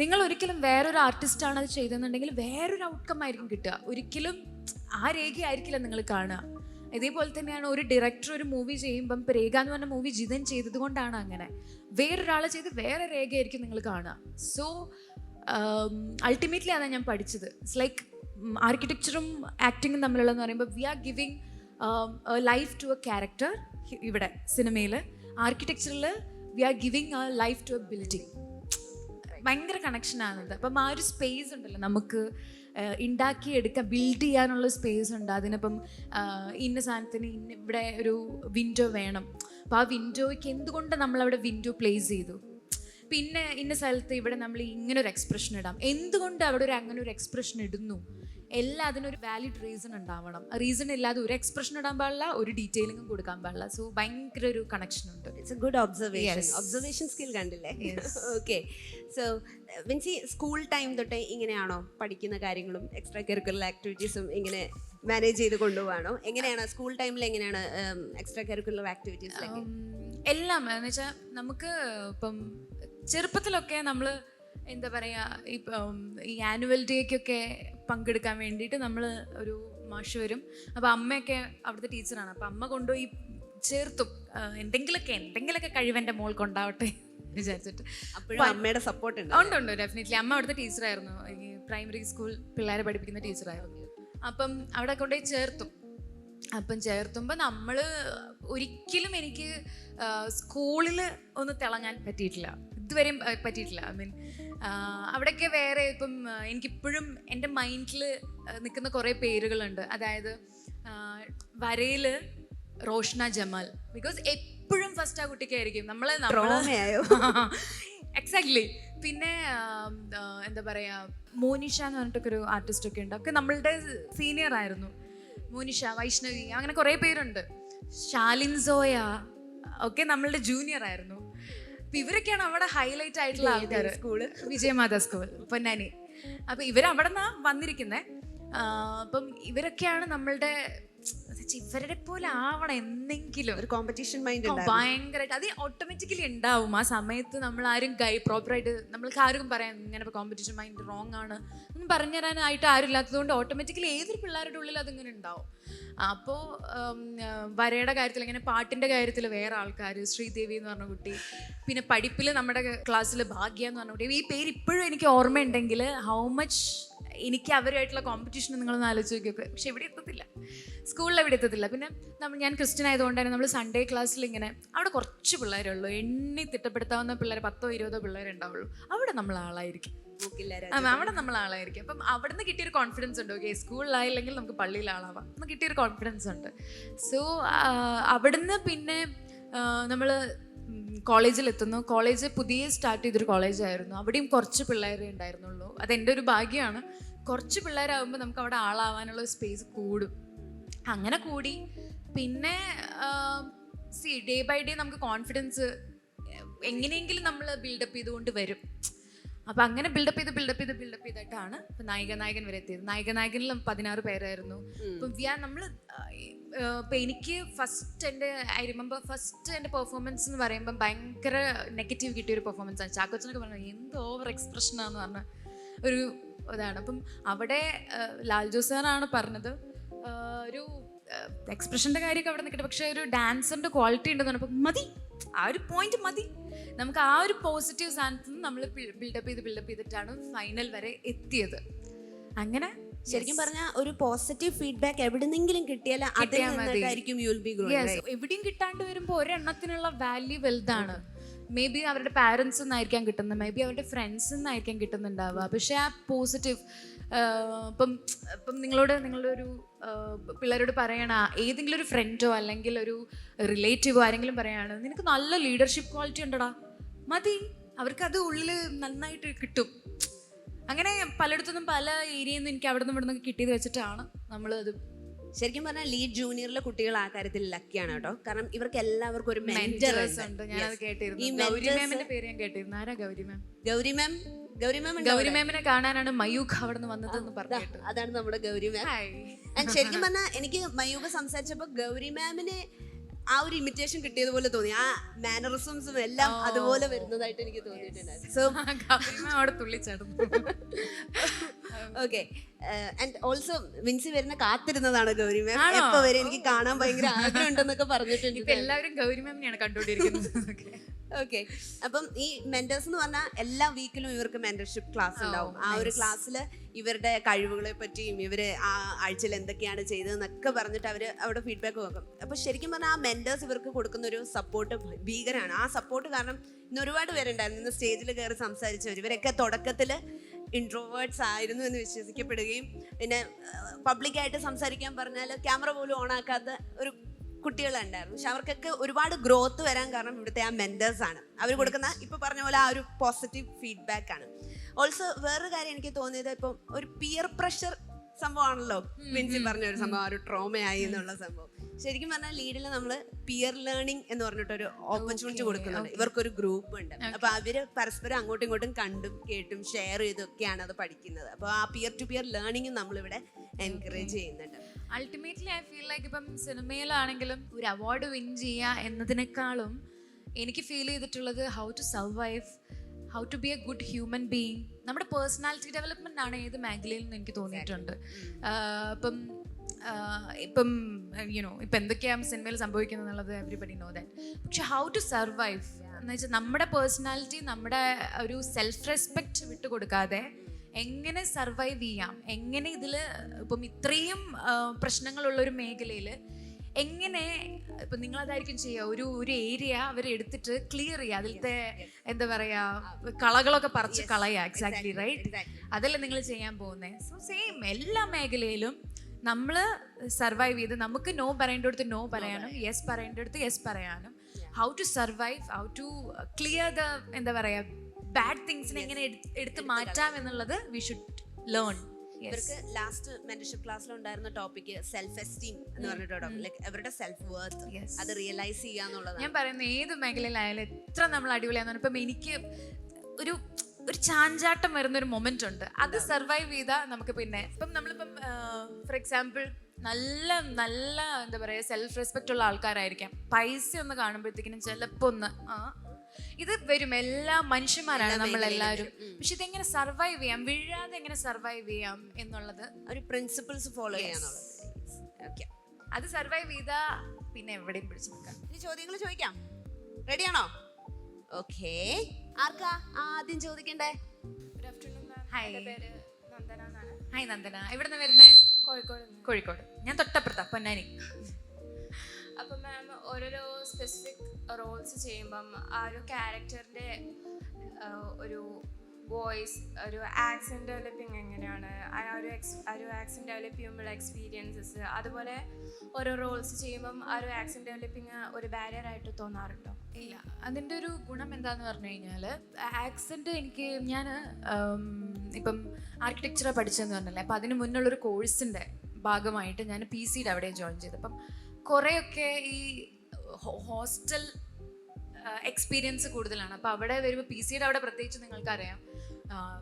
നിങ്ങൾ ഒരിക്കലും വേറൊരു ആർട്ടിസ്റ്റാണ് അത് ചെയ്തെന്നുണ്ടെങ്കിൽ വേറൊരു ഔട്ട്കം ആയിരിക്കും കിട്ടുക. ഒരിക്കലും ആ രേഖ ആയിരിക്കില്ല നിങ്ങൾ കാണുക. ഇതേപോലെ തന്നെയാണ് ഒരു ഡയറക്ടർ ഒരു മൂവി ചെയ്യുമ്പം, ഇപ്പോൾ രേഖ എന്ന് പറഞ്ഞ മൂവി ജിതൻ ചെയ്തത് കൊണ്ടാണ് അങ്ങനെ. വേറൊരാൾ ചെയ്ത് വേറെ രേഖയായിരിക്കും നിങ്ങൾ കാണുക. സോ അൾട്ടിമേറ്റ്ലി അതാണ് ഞാൻ പഠിച്ചത്. ഇറ്റ്സ് ലൈക്ക് ആർക്കിടെക്ചറും ആക്ടിങ്ങും തമ്മിലുള്ളതെന്ന് പറയുമ്പോൾ we are giving life to a character. ഇവിടെ സിനിമയിൽ ആർക്കിടെക്ചറിൽ we are giving a life to a building. ഭയങ്കര കണക്ഷനാണത്. അപ്പം ആ ഒരു സ്പേസ് ഉണ്ടല്ലോ നമുക്ക് ഉണ്ടാക്കിയെടുക്കാൻ, ബിൽഡ് ചെയ്യാനുള്ള സ്പേസ് ഉണ്ട്. അതിനിപ്പം ഇന്ന സാധനത്തിന് ഇവിടെ ഒരു വിൻഡോ വേണം. അപ്പോൾ ആ വിൻഡോയ്ക്ക് എന്തുകൊണ്ട് നമ്മളവിടെ വിൻഡോ പ്ലേസ് ചെയ്തു, പിന്നെ ഇന്ന സ്ഥലത്ത് ഇവിടെ നമ്മൾ ഇങ്ങനെ ഒരു എക്സ്പ്രഷൻ ഇടാം, എന്തുകൊണ്ട് അവിടെ അങ്ങനെ ഒരു എക്സ്പ്രഷൻ ഇടുന്നു, എല്ലാം അതിനൊരു വാലിഡ് റീസൺ ഉണ്ടാവണം. റീസൺ ഇല്ലാതെ ഒരു എക്സ്പ്രഷൻ ഇടാൻ പാടില്ല, ഒരു ഡീറ്റെയിലിംഗും കൊടുക്കാൻ പാടില്ല. സോ ഭയങ്കര ഒരു കണക്ഷൻ ഉണ്ട്. It's a good observation skill കണ്ടില്ലേ? Okay. So Vincy school time തൊട്ടേ ഇങ്ങനെയാണോ പഠിക്കുന്ന കാര്യങ്ങളും എക്സ്ട്രാ കരിക്കുലർ ആക്ടിവിറ്റീസും ഇങ്ങനെ മാനേജ് ചെയ്ത് കൊണ്ടുപോവാണോ? എങ്ങനെയാണ് സ്കൂൾ ടൈമിൽ എങ്ങനെയാണ് എക്സ്ട്രാ കരിക്കുലർ ആക്ടിവിറ്റീസിലൊക്കെ? എല്ലാം എന്ന് വെച്ചാൽ നമുക്ക് ഇപ്പം ചെറുപ്പത്തിലൊക്കെ നമ്മൾ എന്താ പറയുക, ഇപ്പം ഈ ആനുവൽ ഡേക്കൊക്കെ പങ്കെടുക്കാൻ വേണ്ടിയിട്ട് നമ്മൾ ഒരു മാഷ് വരും. അപ്പോൾ അമ്മയൊക്കെ അവിടുത്തെ ടീച്ചറാണ്. അപ്പോൾ അമ്മ കൊണ്ടുപോയി ചേർത്തും എന്തെങ്കിലുമൊക്കെ കഴിവെൻ്റെ മോൾക്കുണ്ടാവട്ടെ വിചാരിച്ചിട്ട്. അപ്പോഴും അമ്മയുടെ സപ്പോർട്ട് ഉണ്ട്. ഡെഫിനറ്റ്ലി അമ്മ അവിടുത്തെ ടീച്ചറായിരുന്നു. ഈ പ്രൈമറി സ്കൂൾ പിള്ളേരെ പഠിപ്പിക്കുന്ന ടീച്ചറായിരുന്നു. അപ്പം അവിടെ കൊണ്ടുപോയി ചേർത്തും. അപ്പം ചേർത്തുമ്പോൾ നമ്മൾ ഒരിക്കലും എനിക്ക് സ്കൂളിൽ ഒന്ന് തിളങ്ങാൻ പറ്റിയിട്ടില്ല, ഇതുവരെയും പറ്റിയിട്ടില്ല. ഐ മീൻ അവിടെയൊക്കെ വേറെ ഇപ്പം എനിക്കിപ്പോഴും എൻ്റെ മൈൻഡിൽ നിൽക്കുന്ന കുറേ പേരുകളുണ്ട്. അതായത് വരയിൽ റോഷ്ന ജമാൽ, ബിക്കോസ് എപ്പോഴും ഫസ്റ്റ് ആ കുട്ടിക്കായിരിക്കും നമ്മളെ എക്സാക്ട്ലി. പിന്നെ എന്താ പറയുക, മോനിഷ എന്ന് പറഞ്ഞിട്ടൊക്കെ ഒരു ആർട്ടിസ്റ്റൊക്കെ ഉണ്ട്. ഒക്കെ നമ്മളുടെ സീനിയർ ആയിരുന്നു. മോനിഷ, വൈഷ്ണവി, അങ്ങനെ കുറേ പേരുണ്ട്. ഷാലിൻ സോയ ഒക്കെ നമ്മളുടെ ജൂനിയർ ആയിരുന്നു. അപ്പം ഇവരൊക്കെയാണ് അവിടെ ഹൈലൈറ്റ് ആയിട്ടുള്ള ആൾക്കാർ. School Vijayamatha school Ponnani. അപ്പം ഇവരവിടെ നിന്നാണ് വന്നിരിക്കുന്നത്. അപ്പം ഇവരൊക്കെയാണ് നമ്മളുടെ ഇവരുടെ പോലെ ആവണം എന്തെങ്കിലും. ഒരു കോമ്പറ്റീഷൻ മൈൻഡ് ഭയങ്കരമായിട്ട് അത് ഓട്ടോമാറ്റിക്കലി ഉണ്ടാവും ആ സമയത്ത്. നമ്മൾ ആരും പ്രോപ്പറായിട്ട് നമ്മൾക്ക് ആർക്കും പറയാം ഇങ്ങനെ കോമ്പറ്റീഷൻ മൈൻഡ് റോങ് ആണ് ഒന്നും പറഞ്ഞു തരാനായിട്ട് ആരും ഇല്ലാത്തതുകൊണ്ട് ഓട്ടോമാറ്റിക്കലി ഏതൊരു പിള്ളേരുടെ ഉള്ളിൽ അതിങ്ങനെ ഉണ്ടാവും. അപ്പോൾ വരയുടെ കാര്യത്തിൽ, ഇങ്ങനെ പാട്ടിൻ്റെ കാര്യത്തിൽ വേറെ ആൾക്കാർ, ശ്രീദേവി എന്ന് പറഞ്ഞ കുട്ടി, പിന്നെ പഠിപ്പിൽ നമ്മുടെ ക്ലാസ്സിൽ ഭാഗ്യ എന്ന് പറഞ്ഞ കുട്ടി. ഈ പേര് ഇപ്പോഴും എനിക്ക് ഓർമ്മയുണ്ടെങ്കിൽ ഹൗ മച്ച് എനിക്ക് അവരുമായിട്ടുള്ള കോമ്പറ്റീഷൻ നിങ്ങളൊന്ന് ആലോചിച്ച് നോക്കിയൊക്കെ. പക്ഷെ എവിടെ എത്തത്തില്ല, സ്കൂളിൽ എവിടെ എത്തത്തില്ല. പിന്നെ ഞാൻ ക്രിസ്ത്യൻ ആയതുകൊണ്ട് തന്നെ നമ്മൾ സൺഡേ ക്ലാസ്സിൽ ഇങ്ങനെ അവിടെ കുറച്ച് പിള്ളേരുള്ളൂ, എണ്ണി തിട്ടപ്പെടുത്താവുന്ന പിള്ളേർ 10-20 പിള്ളേരുണ്ടാവുള്ളൂ. അവിടെ നമ്മൾ ആളായിരിക്കും. അവിടെ നമ്മൾ ആളായിരിക്കും. അപ്പം അവിടെ നിന്ന് കിട്ടിയൊരു കോൺഫിഡൻസ് ഉണ്ട്. ഓക്കെ, സ്കൂളിലായില്ലെങ്കിൽ നമുക്ക് പള്ളിയിൽ ആളാവാം എന്ന് കിട്ടിയൊരു കോൺഫിഡൻസ് ഉണ്ട്. സോ അവിടുന്ന് പിന്നെ നമ്മൾ കോളേജിലെത്തുന്നു. കോളേജ് പുതിയ സ്റ്റാർട്ട് ചെയ്തൊരു കോളേജായിരുന്നു. അവിടെയും കുറച്ച് പിള്ളേരെ ഉണ്ടായിരുന്നുള്ളൂ. അതെൻ്റെ ഒരു ഭാഗ്യമാണ്. കുറച്ച് പിള്ളേരാകുമ്പോൾ നമുക്ക് അവിടെ ആളാവാനുള്ള സ്പേസ് കൂടും. അങ്ങനെ കൂടി പിന്നെ ഡേ ബൈ ഡേ നമുക്ക് കോൺഫിഡൻസ് എങ്ങനെയെങ്കിലും നമ്മൾ ബിൽഡപ്പ് ചെയ്തുകൊണ്ട് വരും. അപ്പം അങ്ങനെ ബിൽഡപ്പ് ചെയ്തിട്ടാണ് ഇപ്പം നായകൻ വരെ എത്തിയത്. നായകനിൽ 16 പേരായിരുന്നു. അപ്പം നമ്മൾ ഇപ്പം എനിക്ക് ഐ റിമെമ്പർ ഫസ്റ്റ് എൻ്റെ പെർഫോമൻസ് എന്ന് പറയുമ്പം ഭയങ്കര നെഗറ്റീവ് കിട്ടിയൊരു പെർഫോമൻസാണ്. ചാക്കോച്ചനൊക്കെ പറഞ്ഞത് എന്ത് ഓവർ എക്സ്പ്രഷനാന്ന് പറഞ്ഞ ഒരു ഇതാണ്. അപ്പം അവിടെ ലാൽ ജോസ് സാറാണ് പറഞ്ഞത് ഒരു എക്സ്പ്രഷൻ്റെ കാര്യമൊക്കെ അവിടെ നിൽക്കട്ടെ, പക്ഷേ ഒരു ഡാൻസറിൻ്റെ ക്വാളിറ്റി ഉണ്ടെന്ന് പറഞ്ഞപ്പോൾ മതി, ആ ഒരു പോയിന്റ് മതി. നമുക്ക് ആ ഒരു പോസിറ്റീവ് സ്ഥാനത്ത് നിന്ന് നമ്മൾ ബിൽഡപ്പ് ചെയ്തിട്ടാണ് ഫൈനൽ വരെ എത്തിയത്. അങ്ങനെ ശരിക്കും പറഞ്ഞാൽ ഒരു പോസിറ്റീവ് ഫീഡ്ബാക്ക് എവിടെന്നെങ്കിലും കിട്ടിയാൽ എവിടെയും കിട്ടാണ്ട് വരുമ്പോൾ ഒരെണ്ണത്തിനുള്ള വാല്യൂ വലുതാണ്. മേ ബി അവരുടെ പാരൻസ് നിന്നായിരിക്കാം കിട്ടുന്നത്, മേ ബി അവരുടെ ഫ്രണ്ട്സിൽ നിന്നായിരിക്കാം കിട്ടുന്നുണ്ടാവുക. പക്ഷേ ആ പോസിറ്റീവ് ഇപ്പം നിങ്ങളുടെ ഒരു പിള്ളേരോട് പറയണ ഏതെങ്കിലും ഒരു ഫ്രണ്ടോ അല്ലെങ്കിൽ ഒരു റിലേറ്റീവോ ആരെങ്കിലും പറയാണ് നിനക്ക് നല്ല ലീഡർഷിപ്പ് ക്വാളിറ്റി ഉണ്ടടാ, മതി, അവർക്ക് അത് ഉള്ളിൽ നന്നായിട്ട് കിട്ടും. അങ്ങനെ പലയിടത്തുനിന്നും പല ഏരിയയിൽ നിന്ന് എനിക്ക് അവിടെ നിന്ന് ഇവിടെ നിന്നൊക്കെ കിട്ടിയത് വെച്ചിട്ടാണ് നമ്മൾ അത്. ശരിക്കും പറഞ്ഞാൽ ലീഡ് ജൂനിയറിലെ കുട്ടികൾ ആ കാര്യത്തിൽ ലക്കിയാണ് കേട്ടോ. കാരണം ഇവർക്ക് എല്ലാവർക്കും ഒരു മെന്റർ ഉണ്ട്. ഞാനത് കേട്ടിരുന്നു. ഗൗരി മാമിന്റെ പേര് ഞാൻ കേട്ടിരുന്നു. ആരാ ഗൗരി മാം? ഗൗരി മാമിനെ കാണാനാണ് മയൂഖ് അവിടെ നിന്ന് വന്നതെന്ന് പറഞ്ഞു. അതാണ് നമ്മുടെ ഗൗരി മാം. ശരിക്കും പറഞ്ഞാൽ എനിക്ക് മയൂഖ് സംസാരിച്ചപ്പോ ഗൗരി മാമിനെ ആ ഒരു ഇമിറ്റേഷൻ കിട്ടിയതുപോലെ തോന്നി. ആ മാനറിസംസും എല്ലാം അതുപോലെ വരുന്നതായിട്ട് എനിക്ക് തോന്നിയിട്ടുണ്ടായിരുന്നു. സോ അവിടെ തുള്ളിച്ചാടുന്നു. ഓക്കെ, ആൻഡ് ഓൾസോ വിൻസി വരുന്ന കാത്തിരുന്നതാണ് ഗൗരി മാം. എപ്പോ വരെ എനിക്ക് കാണാൻ ഭയങ്കര ആഗ്രഹം ഉണ്ടെന്നൊക്കെ പറഞ്ഞിട്ടുണ്ട്. ഇപ്പൊ എല്ലാവരും ഗൗരി മാമിനെയാണ് കണ്ടുകൊണ്ടിരിക്കുന്നത്. ഓക്കെ, അപ്പം ഈ മെന്റേഴ്സ് എന്ന് പറഞ്ഞാൽ എല്ലാ വീക്കിലും ഇവർക്ക് മെന്റർഷിപ്പ് ക്ലാസ് ഉണ്ടാവും. ആ ഒരു ക്ലാസ്സിൽ ഇവരുടെ കഴിവുകളെ പറ്റിയും ഇവര് ആ ആഴ്ചയിൽ എന്തൊക്കെയാണ് ചെയ്തതെന്നൊക്കെ പറഞ്ഞിട്ട് അവര് അവിടെ ഫീഡ്ബാക്ക് നോക്കും. അപ്പൊ ശരിക്കും പറഞ്ഞാൽ ആ മെന്റേഴ്സ് ഇവർക്ക് കൊടുക്കുന്ന ഒരു സപ്പോർട്ട് ഭീകരമാണ്. ആ സപ്പോർട്ട് കാരണം ഇന്ന് ഒരുപാട് പേരുണ്ടായിരുന്നു ഇന്ന് സ്റ്റേജിൽ കയറി സംസാരിച്ചവർ. ഇവരൊക്കെ തുടക്കത്തിൽ ഇൻട്രോവേർട്സ് ആയിരുന്നു എന്ന് വിശ്വസിക്കപ്പെടുകയും പിന്നെ പബ്ലിക്കായിട്ട് സംസാരിക്കാൻ പറഞ്ഞാൽ ക്യാമറ പോലും ഓൺ ആക്കാത്ത ഒരു കുട്ടികളുണ്ടായിരുന്നു. പക്ഷെ അവർക്കൊക്കെ ഒരുപാട് ഗ്രോത്ത് വരാൻ കാരണം ഇവിടുത്തെ ആ മെന്റേഴ്സ് ആണ്. അവർ കൊടുക്കുന്ന ഇപ്പൊ പറഞ്ഞ പോലെ ആ ഒരു പോസിറ്റീവ് ഫീഡ്ബാക്ക് ആണ്. ഓൾസോ വേറൊരു കാര്യം എനിക്ക് തോന്നിയത്, ഇപ്പം ഒരു പിയർ പ്രഷർ സംഭവമാണല്ലോ വിൻസി പറഞ്ഞ ഒരു സംഭവം, ഒരു ട്രോമയായി എന്നുള്ള സംഭവം. ശരിക്കും പറഞ്ഞാൽ ലീഡിൽ നമ്മൾ പിയർ ലേണിംഗ് എന്ന് പറഞ്ഞിട്ടൊരു ഓപ്പർച്യൂണിറ്റി കൊടുക്കുന്നുണ്ട്. ഇവർക്കൊരു ഗ്രൂപ്പ് ഉണ്ട്. അപ്പൊ അവര് പരസ്പരം അങ്ങോട്ടും ഇങ്ങോട്ടും കണ്ടും കേട്ടും ഷെയർ ചെയ്തൊക്കെയാണ് അത് പഠിക്കുന്നത്. അപ്പൊ ആ പിയർ ടു പിയർ ലേണിംഗ് നമ്മളിവിടെ എൻകറേജ് ചെയ്യുന്നുണ്ട്. അൾട്ടിമേറ്റ്ലി ഐ ഫീൽ ലൈക്ക് ഇപ്പം സിനിമയിലാണെങ്കിലും ഒരു അവാർഡ് വിൻ ചെയ്യുക എന്നതിനേക്കാളും എനിക്ക് ഫീൽ ചെയ്തിട്ടുള്ളത് how to survive, how to be a good human being. നമ്മുടെ പേഴ്സണാലിറ്റി ഡെവലപ്മെന്റ് ആണ് ഏത് മേഖലയിൽ നിന്ന് എനിക്ക് തോന്നിയിട്ടുണ്ട്. ഇപ്പം യുനോ ഇപ്പം എന്തൊക്കെയാണ് സിനിമയിൽ സംഭവിക്കുന്നത് എന്നുള്ളത് എവരിബഡി നോ ദാറ്റ്. പക്ഷെ ഹൗ ടു സർവൈവ് എന്ന് വെച്ചാൽ നമ്മുടെ പേഴ്സണാലിറ്റി, നമ്മുടെ ഒരു സെൽഫ് റെസ്പെക്റ്റ് വിട്ടുകൊടുക്കാതെ എങ്ങനെ സർവൈവ് ചെയ്യാം, എങ്ങനെ ഇതിൽ ഇപ്പം ഇത്രയും പ്രശ്നങ്ങളുള്ളൊരു മേഖലയിൽ എങ്ങനെ ഇപ്പം നിങ്ങളതായിരിക്കും ചെയ്യുക, ഒരു ഏരിയ അവർ എടുത്തിട്ട് ക്ലിയർ ചെയ്യുക, അതിലത്തെ എന്താ പറയുക കളകളൊക്കെ പറിച്ച് കളയുക. എക്സാക്ട്ലി റൈറ്റ്, അതല്ലേ നിങ്ങൾ ചെയ്യാൻ പോകുന്നത്. സോ സെയിം എല്ലാ മേഖലയിലും നമ്മൾ സർവൈവ് ചെയ്ത് നമുക്ക് നോ പറയേണ്ടടുത്ത് നോ പറയാനും യെസ് പറയേണ്ടടുത്ത് യെസ് പറയാനും, how to survive, how to clear the എന്താ പറയുക ബാഡ് തിങ്സിനെ എങ്ങനെ എടുത്ത് മാറ്റാം എന്നുള്ളത് വി ഷുഡ് ലേൺ. ഇവർക്ക് ലാസ്റ്റ് മെന്റർഷിപ്പ് ക്ലാസ്സിൽ ഉണ്ടായിരുന്ന ടോപ്പിക്ക് സെൽഫ് എസ്റ്റീം എന്ന് പറഞ്ഞിട്ടോ, ലൈക്ക് അവരുടെ സെൽഫ് വർത്ത് അത് റിയലൈസ് ചെയ്യാന്നുള്ളതാണ്. ഞാൻ പറയുന്നത് ഏത് മേഖലയിലായാലും എത്ര നമ്മൾ അടിപൊളിയാന്ന്. ഇപ്പം എനിക്ക് ഒരു ചാഞ്ചാട്ടം വരുന്നൊരു മൊമെന്റ് ഉണ്ട്, അത് സർവൈവ് ചെയ്താൽ നമുക്ക് പിന്നെ ഇപ്പം നമ്മളിപ്പം ഫോർ എക്സാമ്പിൾ നല്ല നല്ല എന്താ പറയുക സെൽഫ് റെസ്പെക്റ്റ് ഉള്ള ആൾക്കാരായിരിക്കാം. പൈസ ഒന്ന് കാണുമ്പോഴത്തേക്കിനും ചിലപ്പോൾ ഒന്ന് ഇത് വരും. എല്ലാ മനുഷ്യന്മാരാണ് നമ്മളെല്ലാവരും. പക്ഷെ ഇതെങ്ങനെ സർവൈവ് ചെയ്യാം, വീഴാതെ എങ്ങനെ സർവൈവ് ചെയ്യാം എന്നുള്ളത് ഒരു പ്രിൻസിപ്പിൾസ് ഫോളോ ചെയ്യാന്നുള്ളത്. ഓക്കെ, അത് സർവൈവ് ചെയ്താ പിന്നെ എവിടെയും പിടിച്ചു നിൽക്കാം. ഇനി ചോദ്യങ്ങൾ ചോദിക്കാം. റെഡിയാണോ? ഓക്കെ, ആർക്കാ ആദ്യം ചോദിക്കണ്ടേ? ഹായ് നന്ദന, എവിടുന്ന് വരുന്നേ? കോഴിക്കോട്. ഞാൻ തൊട്ടപ്പുറത്താ, പൊന്നാനി. അപ്പം മാം ഓരോരോ സ്പെസിഫിക് റോൾസ് ചെയ്യുമ്പം ആ ഒരു ക്യാരക്ടറിൻ്റെ ഒരു വോയിസ്, ഒരു ആക്സെൻറ്റ് ഡെവലപ്പിങ് എങ്ങനെയാണ്, ആ ഒരു ആക്സെൻറ്റ് ഡെവലപ്പ് ചെയ്യുമ്പോൾ എക്സ്പീരിയൻസസ്, അതുപോലെ ഓരോ റോൾസ് ചെയ്യുമ്പം ആ ഒരു ആക്സെൻറ്റ് ഡെവലപ്പിങ് ഒരു ബാരിയർ ആയിട്ട് തോന്നാറുണ്ടോ? ഇല്ല, അതിൻ്റെ ഒരു ഗുണം എന്താന്ന് പറഞ്ഞു കഴിഞ്ഞാൽ ആക്സെൻറ്റ് ഞാൻ ഇപ്പം ആർക്കിടെക്ചർ പഠിച്ചതെന്ന് പറഞ്ഞല്ലേ, അപ്പം അതിന് മുന്നുള്ളൊരു കോഴ്സിൻ്റെ ഭാഗമായിട്ട് ഞാൻ PCയുടെ അവിടെ ജോയിൻ ചെയ്തു. അപ്പം കുറേയൊക്കെ ഈ ഹോസ്റ്റൽ എക്സ്പീരിയൻസ് കൂടുതലാണ്. അപ്പോൾ അവിടെ വരുമ്പോൾ PCയുടെ അവിടെ പ്രത്യേകിച്ച് നിങ്ങൾക്കറിയാം,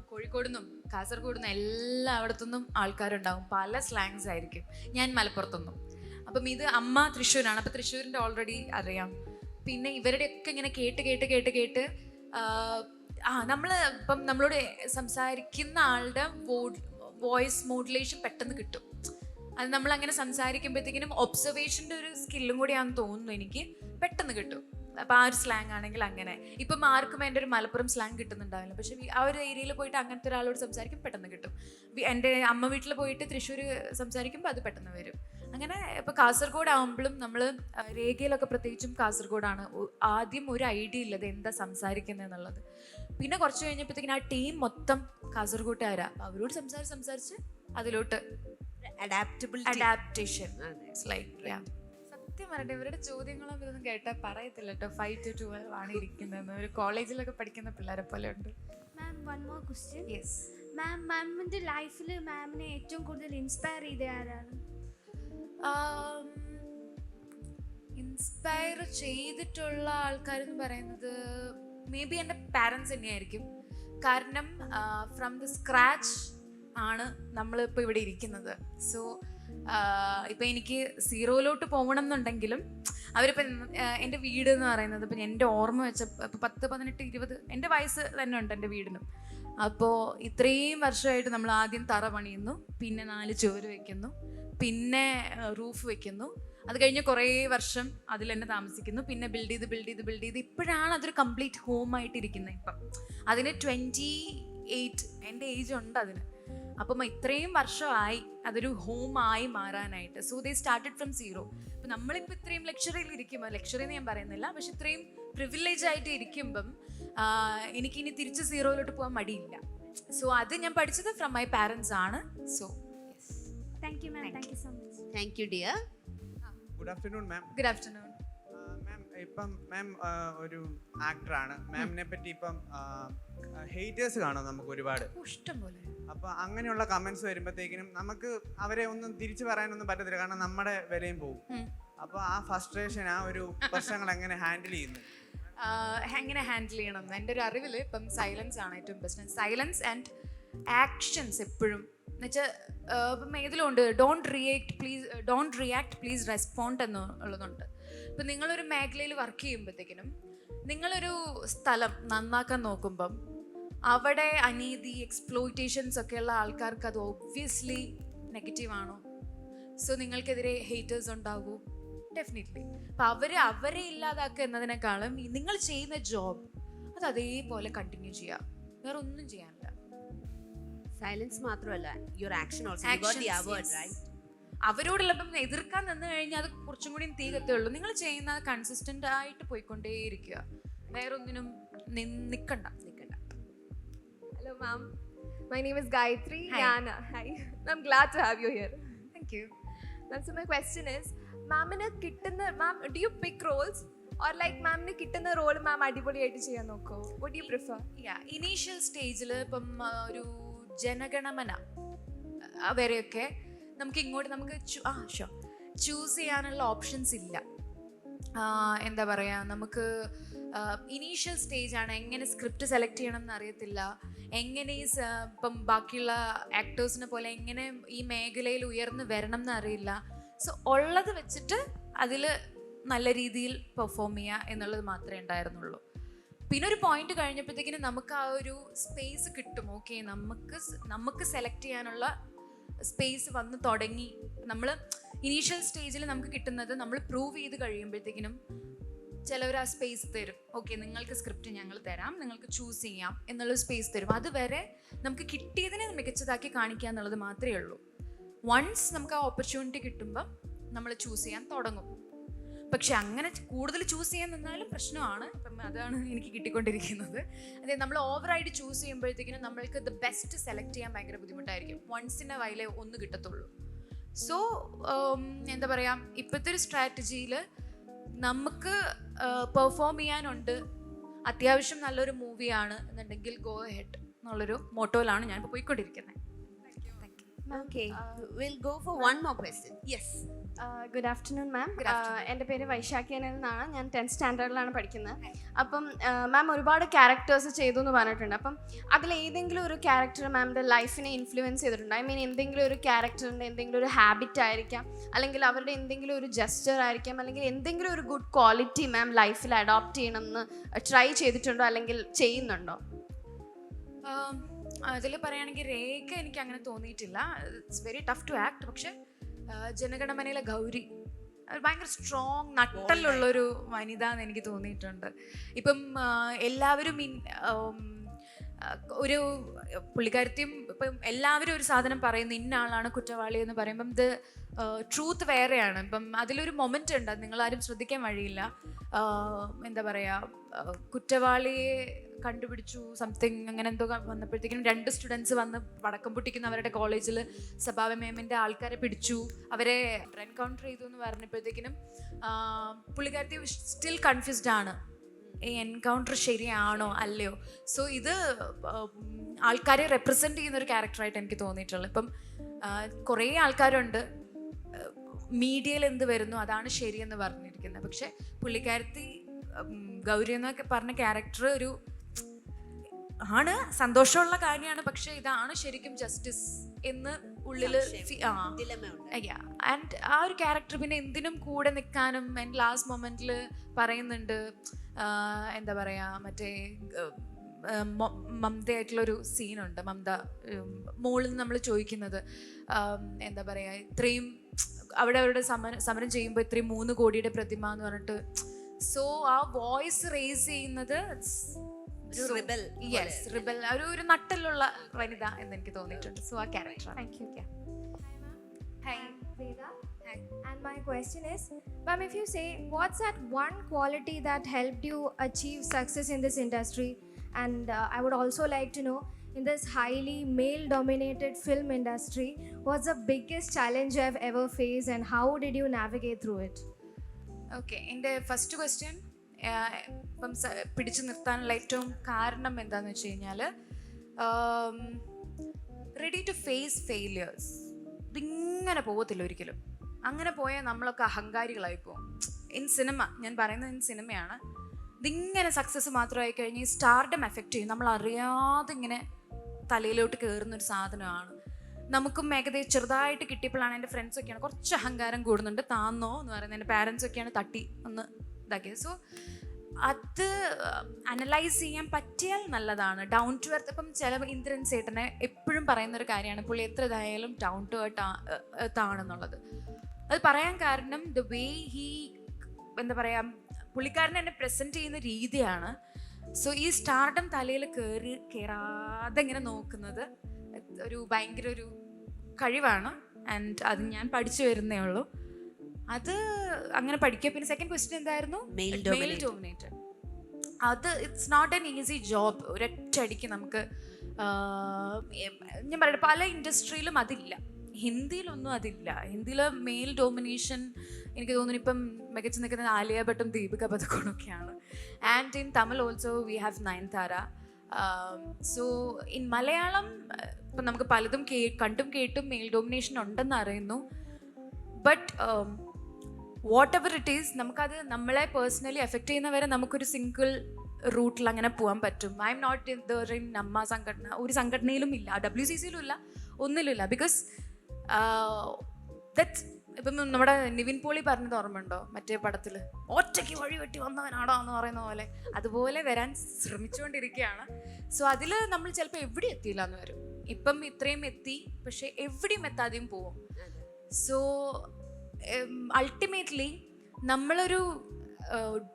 കോഴിക്കോട് നിന്നും കാസർഗോഡ് നിന്നും എല്ലായിടത്തുനിന്നും ആൾക്കാരുണ്ടാവും. പല സ്ലാങ്സ് ആയിരിക്കും. ഞാൻ മലപ്പുറത്തുനിന്നും. അപ്പം ഇത് അമ്മ തൃശ്ശൂരാണ്. അപ്പം തൃശ്ശൂരിൻ്റെ ഓൾറെഡി അറിയാം. പിന്നെ ഇവരുടെയൊക്കെ ഇങ്ങനെ കേട്ട് നമ്മൾ ഇപ്പം നമ്മളോട് സംസാരിക്കുന്ന ആളുടെ വോയിസ് മോഡുലേഷൻ പെട്ടെന്ന് കിട്ടും. അത് നമ്മൾ അങ്ങനെ സംസാരിക്കുമ്പോഴത്തേക്കിനും ഒബ്സർവേഷൻ്റെ ഒരു സ്കില്ലും കൂടിയാണെന്ന് തോന്നുന്നു, എനിക്ക് പെട്ടെന്ന് കിട്ടും. അപ്പോൾ ആ ഒരു സ്ലാങ് ആണെങ്കിൽ അങ്ങനെ. ഇപ്പം ആർക്കും എൻ്റെ ഒരു മലപ്പുറം സ്ലാങ് കിട്ടുന്നുണ്ടാവില്ല, പക്ഷേ ആ ഒരു ഏരിയയിൽ പോയിട്ട് അങ്ങനത്തെ ഒരാളോട് സംസാരിക്കും, പെട്ടെന്ന് കിട്ടും. എൻ്റെ അമ്മ വീട്ടിൽ പോയിട്ട് തൃശ്ശൂർ സംസാരിക്കുമ്പോൾ അത് പെട്ടെന്ന് വരും. അങ്ങനെ ഇപ്പോൾ കാസർഗോഡ് ആകുമ്പോഴും നമ്മൾ രേഖയിലൊക്കെ പ്രത്യേകിച്ചും കാസർഗോഡാണ് ആദ്യം ഒരു ഐഡിയ ഇല്ലത് എന്താ സംസാരിക്കുന്നത് എന്നുള്ളത്. പിന്നെ കുറച്ച് കഴിഞ്ഞപ്പോഴത്തേക്കിനും ആ ടീം മൊത്തം കാസർഗോട്ടുകാരാ. അവരോട് സംസാരിച്ച് അതിലോട്ട് അഡാപ്റ്റേഷൻ. സത്യം പറയട്ടെ, ഇവരുടെ ചോദ്യങ്ങളും ഇതൊന്നും കേട്ടാൽ പറയത്തില്ല കേട്ടോ. 5 to 12 ആണ് ഇരിക്കുന്നത്. ഒരു കോളേജിലൊക്കെ പഠിക്കുന്ന പിള്ളേരെ പോലെ ഉണ്ട്. Ma'am, one more question. Yes ma'am, മാമിൻ്റെ ലൈഫിൽ മാമിനെ ഏറ്റവും കൂടുതൽ ഇൻസ്പയർ ചെയ്ത ആരാണ്? ഇൻസ്പയർ ചെയ്തിട്ടുള്ള ആൾക്കാരെന്ന് പറയുന്നത് മേ ബി എൻ്റെ പാരൻസ് തന്നെയായിരിക്കും. കാരണം ഫ്രം ദ സ്ക്രാച്ച് ആണ് നമ്മളിപ്പോൾ ഇവിടെ ഇരിക്കുന്നത്. സോ ഇപ്പം എനിക്ക് സീറോയിലോട്ട് പോകണം എന്നുണ്ടെങ്കിലും അവരിപ്പം എൻ്റെ വീട് എന്ന് പറയുന്നത് ഇപ്പം എൻ്റെ ഓർമ്മ വെച്ച ഇപ്പം 10, 18, 20 എൻ്റെ വയസ്സ് തന്നെ ഉണ്ട് എൻ്റെ വീടിനും. അപ്പോൾ ഇത്രയും വർഷമായിട്ട് നമ്മൾ ആദ്യം തറ പണിയുന്നു, പിന്നെ 4 ചുവര് വെക്കുന്നു, പിന്നെ റൂഫ് വെക്കുന്നു, അത് കഴിഞ്ഞ് കുറേ വർഷം അതിൽ തന്നെ താമസിക്കുന്നു, പിന്നെ ബിൽഡ് ചെയ്ത് ഇപ്പോഴാണ് അതൊരു കംപ്ലീറ്റ് ഹോമായിട്ടിരിക്കുന്നത്. ഇപ്പം അതിന് 28 എൻ്റെ ഏജ് ഉണ്ട് അതിന്. അപ്പം ഇത്രയും വർഷമായി അതൊരു ഹോമായി മാറാനായിട്ട്. So they started from zero. ഇപ്പം നമ്മളിപ്പോൾ ഇത്രയും ലക്ഷറിയിൽ ഇരിക്കുമ്പോൾ, ലക്ഷറി എന്ന് ഞാൻ പറയുന്നില്ല, പക്ഷെ ഇത്രയും പ്രിവിലേജ് ആയിട്ട് ഇരിക്കുമ്പം എനിക്കിനി തിരിച്ച് സീറോയിലോട്ട് പോകാൻ മടിയില്ല. സോ അത് ഞാൻ പഠിച്ചത് ഫ്രം മൈ പാരൻസ് ആണ്. So thank you ma'am, thank you so much. Thank you dear. Good afternoon ma'am. Good afternoon മാം. ഇപ്പം മാം ഒരു ആക്ടറാണ്. മാമിനെ പറ്റി ഇപ്പം ഹേറ്റേഴ്സ് കാണും നമുക്ക് ഒരുപാട്, ഇഷ്ടം പോലെ. അപ്പോൾ അങ്ങനെയുള്ള കമന്റ്സ് വരുമ്പോഴത്തേക്കിനും നമുക്ക് അവരെ ഒന്നും തിരിച്ചു പറയാനൊന്നും പറ്റത്തില്ല, കാരണം നമ്മുടെ വിലയും പോകും. അപ്പോൾ ആ ഫ്രസ്ട്രേഷൻ, ആ ഒരു പ്രശ്നങ്ങൾ എങ്ങനെ ഹാൻഡിൽ ചെയ്യുന്നു? എങ്ങനെ ഹാൻഡിൽ ചെയ്യണം? എൻ്റെ ഒരു അറിവിൽ ഇപ്പം സൈലൻസ് ആണ് ഏറ്റവും ബെസ്റ്റ്. സൈലൻസ് ആൻഡ് ആക്ഷൻസ് എപ്പോഴും എന്നുവെച്ചാൽ ഇപ്പം ഏതിലുണ്ട് ഡോണ്ട് റിയാക്ട് പ്ലീസ് റെസ്പോണ്ട് എന്നുള്ളതുണ്ട്. ഇപ്പം നിങ്ങളൊരു മേഖലയിൽ വർക്ക് ചെയ്യുമ്പോഴത്തേക്കിനും നിങ്ങളൊരു സ്ഥലം നന്നാക്കാൻ നോക്കുമ്പം അവിടെ അനീതി, എക്സ്പ്ലോയിറ്റേഷൻസ് ഒക്കെയുള്ള ആൾക്കാർക്ക് അത് ഒബ്വിയസ്ലി നെഗറ്റീവ് ആണോ? സോ നിങ്ങൾക്കെതിരെ ഹേറ്റേഴ്സ് ഉണ്ടാകൂ, ഡെഫിനറ്റ്ലി. അപ്പം അവരെ ഇല്ലാതാക്കുക എന്നതിനേക്കാളും നിങ്ങൾ ചെയ്യുന്ന ജോബ് അത് അതേപോലെ കണ്ടിന്യൂ ചെയ്യുക, വേറെ ഒന്നും ചെയ്യാനില്ല. സൈലൻസ് മാത്രമല്ല, your action also. You got the award, right? അവരോടുള്ളപ്പം എതിർക്കാൻ നിന്ന് കഴിഞ്ഞാൽ അത് കുറച്ചും കൂടി തീ കത്തുള്ളൂ. നിങ്ങൾ ചെയ്യുന്ന കൺസിസ്റ്റന്റ് ആയിട്ട് പോയിക്കൊണ്ടേയിരിക്കുക, വേറൊന്നിനും നിൽക്കണ്ട. Hello ma'am, my name is Gayatri. Yana. Hi. I'm glad to have you here. Thank you. Ma'am, so my question is, ma'am do you pick roles or like ma'am kittunna role ma'am adipoliyayittu cheyan nokko? What do you prefer? Yeah, initial stage-ൽ ഇപ്പം ഒരു ജനഗണമന വരെയൊക്കെ നമുക്ക് choose ചെയ്യാനുള്ള options ഇല്ല. എന്താ പറയുക, നമുക്ക് initial സ്റ്റേജാണ്, എങ്ങനെ സ്ക്രിപ്റ്റ് സെലക്ട് ചെയ്യണം എന്ന് അറിയത്തില്ല, എങ്ങനെ ഇപ്പം ബാക്കിയുള്ള ആക്ടേഴ്സിനെ പോലെ എങ്ങനെ ഈ മേഖലയിൽ ഉയർന്നു വരണം എന്ന് അറിയില്ല. സോ ഉള്ളത് വെച്ചിട്ട് അതിൽ നല്ല രീതിയിൽ പെർഫോം ചെയ്യുക എന്നുള്ളത് മാത്രമേ ഉണ്ടായിരുന്നുള്ളൂ. പിന്നെ ഒരു പോയിന്റ് കഴിഞ്ഞപ്പോഴത്തേക്കിന് നമുക്ക് ആ ഒരു സ്പേസ് കിട്ടും. ഓക്കെ, നമുക്ക് സെലക്ട് ചെയ്യാനുള്ള സ്പേസ് വന്ന് തുടങ്ങി. നമ്മൾ ഇനീഷ്യൽ സ്റ്റേജിൽ നമുക്ക് കിട്ടുന്നത് നമ്മൾ പ്രൂവ് ചെയ്ത് കഴിയുമ്പോഴത്തേക്കിനും ചിലവർ ആ സ്പേസ് തരും. ഓക്കെ, നിങ്ങൾക്ക് സ്ക്രിപ്റ്റ് ഞങ്ങൾ തരാം, നിങ്ങൾക്ക് ചൂസ് ചെയ്യാം എന്നുള്ള സ്പേസ് തരും. അതുവരെ നമുക്ക് കിട്ടിയതിനെ മികച്ചതാക്കി കാണിക്കുക എന്നുള്ളത് മാത്രമേ ഉള്ളൂ. വൺസ് നമുക്ക് ആ ഓപ്പർച്യൂണിറ്റി കിട്ടുമ്പം നമ്മൾ ചൂസ് ചെയ്യാൻ തുടങ്ങും. പക്ഷെ അങ്ങനെ കൂടുതൽ ചൂസ് ചെയ്യാൻ നിന്നാലും പ്രശ്നമാണ്. അപ്പം അതാണ് എനിക്ക് കിട്ടിക്കൊണ്ടിരിക്കുന്നത്. അതായത് നമ്മൾ ഓവറായിട്ട് ചൂസ് ചെയ്യുമ്പോഴത്തേക്കിനും നമ്മൾക്ക് ദ ബെസ്റ്റ് സെലക്ട് ചെയ്യാൻ ഭയങ്കര ബുദ്ധിമുട്ടായിരിക്കും. വൺസിൻ്റെ വയലേ ഒന്ന് കിട്ടത്തുള്ളൂ. സോ എന്താ പറയുക, ഇപ്പോഴത്തെ ഒരു സ്ട്രാറ്റജിയിൽ നമുക്ക് പെർഫോം ചെയ്യാനുണ്ട്, അത്യാവശ്യം നല്ലൊരു മൂവിയാണ് എന്നുണ്ടെങ്കിൽ ഗോ ഹെഡ് എന്നുള്ളൊരു മോട്ടോയിലാണ് ഞാനിപ്പോൾ പോയിക്കൊണ്ടിരിക്കുന്നത്. Okay, we'll go for one more question. Yes. Good afternoon മാം. എൻ്റെ പേര് വൈശാഖി അനിൽ എന്നാണ്. ഞാൻ 10th സ്റ്റാൻഡേർഡിലാണ് പഠിക്കുന്നത്. അപ്പം മാം ഒരുപാട് ക്യാരക്ടേഴ്സ് ചെയ്തു എന്ന് പറഞ്ഞിട്ടുണ്ട്. അപ്പം അതിലേതെങ്കിലും ഒരു ക്യാരക്ടർ മാമിൻ്റെ ലൈഫിനെ ഇൻഫ്ലുവൻസ് ചെയ്തിട്ടുണ്ട്? ഐ മീൻ എന്തെങ്കിലും ഒരു ക്യാരക്ടറിൻ്റെ എന്തെങ്കിലും ഒരു ഹാബിറ്റ് ആയിരിക്കാം, അല്ലെങ്കിൽ അവരുടെ എന്തെങ്കിലും ഒരു ജസ്റ്റർ ആയിരിക്കാം, അല്ലെങ്കിൽ എന്തെങ്കിലും ഒരു ഗുഡ് ക്വാളിറ്റി മാം ലൈഫിൽ അഡോപ്റ്റ് ചെയ്യണമെന്ന് ട്രൈ ചെയ്തിട്ടുണ്ടോ അല്ലെങ്കിൽ ചെയ്യുന്നുണ്ടോ? അതിൽ പറയുകയാണെങ്കിൽ രേഖ എനിക്ക് അങ്ങനെ തോന്നിയിട്ടില്ല. It's very tough to act. പക്ഷെ ജനഗണമനയിലെ ഗൗരി ഭയങ്കര സ്ട്രോങ് നട്ടലുള്ളൊരു വനിത എന്ന് എനിക്ക് തോന്നിയിട്ടുണ്ട്. ഇപ്പം എല്ലാവരും ഒരു പുള്ളിക്കാരത്തെയും ഇപ്പം എല്ലാവരും ഒരു സാധനം പറയുന്നു, ഇന്ന ആളാണ് കുറ്റവാളി എന്ന് പറയുമ്പം ഇത് ട്രൂത്ത് വേറെയാണ്. ഇപ്പം അതിലൊരു മൊമെൻ്റ് ഉണ്ട്, അത് നിങ്ങളാരും ശ്രദ്ധിക്കാൻ വഴിയില്ല. എന്താ പറയുക, കുറ്റവാളിയെ കണ്ടുപിടിച്ചു സംതിങ് അങ്ങനെ എന്തോ വന്നപ്പോഴത്തേക്കും 2 സ്റ്റുഡൻസ് വന്ന് പടക്കം പൊട്ടിക്കുന്ന അവരുടെ കോളേജിൽ സഭാവ മേമിൻ്റെ ആൾക്കാരെ പിടിച്ചു, അവരെ എൻകൗണ്ടർ ചെയ്തു എന്ന് പറഞ്ഞപ്പോഴത്തേക്കിനും പുള്ളിക്കാരത്തി സ്റ്റിൽ കൺഫ്യൂസ്ഡ് ആണ്, ഈ എൻകൗണ്ടർ ശരിയാണോ അല്ലയോ. സോ ഇത് ആൾക്കാരെ റെപ്രസെൻ്റ് ചെയ്യുന്ന ഒരു ക്യാരക്ടറായിട്ട് എനിക്ക് തോന്നിയിട്ടുള്ളത്. ഇപ്പം കുറേ ആൾക്കാരുണ്ട് മീഡിയയിൽ എന്ത് വരുന്നു അതാണ് ശരിയെന്ന് പറഞ്ഞിരിക്കുന്നത്. പക്ഷെ പുള്ളിക്കാരത്തി ഗൗരി എന്നൊക്കെ പറഞ്ഞ ക്യാരക്ടർ ഒരു ആണ്, സന്തോഷമുള്ള കാര്യമാണ്. പക്ഷെ ഇതാണ് ശരിക്കും ജസ്റ്റിസ് എന്ന് ഉള്ളിൽ ആൻഡ് ആ ഒരു ക്യാരക്ടർ പിന്നെ എന്തിനും കൂടെ നിൽക്കാനും ആൻഡ് ലാസ്റ്റ് മൊമെന്റിൽ പറയുന്നുണ്ട്, എന്താ പറയുക, മറ്റേ മമതയായിട്ടുള്ളൊരു സീനുണ്ട്. മമത മോളിൽ നിന്ന് നമ്മൾ ചോദിക്കുന്നത് എന്താ പറയുക, ഇത്രയും അവരുടെ സമരം ചെയ്യുമ്പോൾ ഇത്രയും 3 കോടിയുടെ പ്രതിമ എന്ന് പറഞ്ഞിട്ട്. സോ ആ വോയിസ് റേസ് ചെയ്യുന്നത് റിബൽ ഒരു നട്ടലുള്ള വനിത എന്ന് എനിക്ക് തോന്നിയിട്ടുണ്ട്. സോ ആ character. Thank you. Hi. Veda. Hi. And my question is, ma'am, if you say, what's that one quality that helped you achieve success in this industry? And I would also like to know, in this highly male-dominated film industry, what's the biggest challenge you have ever faced and how did you navigate through it? Okay, എൻ്റെ first question, ഇപ്പം പിടിച്ചു നിർത്താനുള്ള ഏറ്റവും കാരണം എന്താണെന്ന് വെച്ച് കഴിഞ്ഞാൽ ready to face failures. ഇതിങ്ങനെ പോകത്തില്ല ഒരിക്കലും. അങ്ങനെ പോയാൽ നമ്മളൊക്കെ അഹങ്കാരികളായി പോകും. ഇൻ സിനിമ, ഞാൻ പറയുന്നത് ഇൻ സിനിമയാണ്. ഇതിങ്ങനെ സക്സസ് മാത്രമായി കഴിഞ്ഞ് ഈ സ്റ്റാർഡം എഫക്റ്റ് ചെയ്യും. നമ്മൾ അറിയാതെ ഇങ്ങനെ തലയിലോട്ട് കയറുന്നൊരു സാധനമാണ്. നമുക്കും ഏകദേശം ചെറുതായിട്ട് കിട്ടിയപ്പോഴാണ് എൻ്റെ ഫ്രണ്ട്സൊക്കെയാണ് കുറച്ച് അഹങ്കാരം കൂടുന്നുണ്ട്, താന്നോ എന്ന് പറയുന്നത്. എൻ്റെ പാരൻസൊക്കെയാണ് തട്ടി ഒന്ന് ഇതാക്കിയത്. സോ അത് അനലൈസ് ചെയ്യാൻ പറ്റിയാൽ നല്ലതാണ്. Down to earth. ഇപ്പം ചില ഇന്ദ്രൻ ചേട്ടനെ എപ്പോഴും പറയുന്നൊരു കാര്യമാണ്, പുള്ളി എത്ര ഇതായാലും ഡൗൺ ടു എർത്ത് ആണെന്നുള്ളത്. അത് പറയാൻ കാരണം ദ വേ ഹീ, എന്താ പറയുക, പുള്ളിക്കാരൻ എന്നെ പ്രസൻറ്റ് ചെയ്യുന്ന രീതിയാണ്. സോ ഈ സ്റ്റാർഡം തലയിൽ കയറാതെ ഇങ്ങനെ നോക്കുന്നത് ഒരു ഭയങ്കര ഒരു കഴിവാണ്. ആൻഡ് അത് ഞാൻ പഠിച്ചു വരുന്നേ ഉള്ളൂ. അത് അങ്ങനെ പഠിക്കുക. പിന്നെ സെക്കൻഡ് ക്വസ്റ്റ്യൻ എന്തായിരുന്നു? Male dominated. അത് it's not an easy job. ഒരൊറ്റടിക്ക് നമുക്ക് ഞാൻ പറയട്ടെ, പല ഇൻഡസ്ട്രിയിലും അതില്ല. ഹിന്ദിയിലൊന്നും അതില്ല. ഹിന്ദിയിൽ മെയിൽ ഡോമിനേഷൻ എനിക്ക് തോന്നുന്നു ഇപ്പം മികച്ചു നിൽക്കുന്നത് ആലിയ ഭട്ടും ദീപിക പദുക്കോണൊക്കെയാണ്. And in Tamil also we have Nayanthara. So in Malayalam ഇപ്പം നമുക്ക് പലതും കണ്ടും കേട്ടും മെയിൽ ഡോമിനേഷൻ ഉണ്ടെന്ന് അറിയുന്നു. But whatever it is നമുക്കത് നമ്മളെ പേഴ്സണലി എഫക്റ്റ് ചെയ്യുന്നവരെ നമുക്കൊരു സിംഗിൾ റൂട്ടിൽ അങ്ങനെ പോകാൻ പറ്റും. ഐ എം നോട്ട് ഇൻ നമ്മ സംഘടന, ഒരു സംഘടനയിലും ഇല്ല, WCCയിലും ഇല്ല, ഒന്നിലുമില്ല. ബിക്കോസ് ദാറ്റ്സ് ഇപ്പം നമ്മുടെ നിവിൻ പോളി പറഞ്ഞത് ഓർമ്മയുണ്ടോ മറ്റേ പടത്തിൽ, ഒറ്റയ്ക്ക് വഴി വെട്ടി വന്നവനാണോ എന്ന് പറയുന്ന പോലെ അതുപോലെ വരാൻ ശ്രമിച്ചുകൊണ്ടിരിക്കുകയാണ്. സോ അതിൽ നമ്മൾ ചിലപ്പോൾ എവിടെ എത്തിയില്ല എന്ന് വരും. ഇപ്പം ഇത്രയും എത്തി, പക്ഷെ എവിടെയും എത്താതെയും പോവും. സോ അൾട്ടിമേറ്റ്ലി നമ്മളൊരു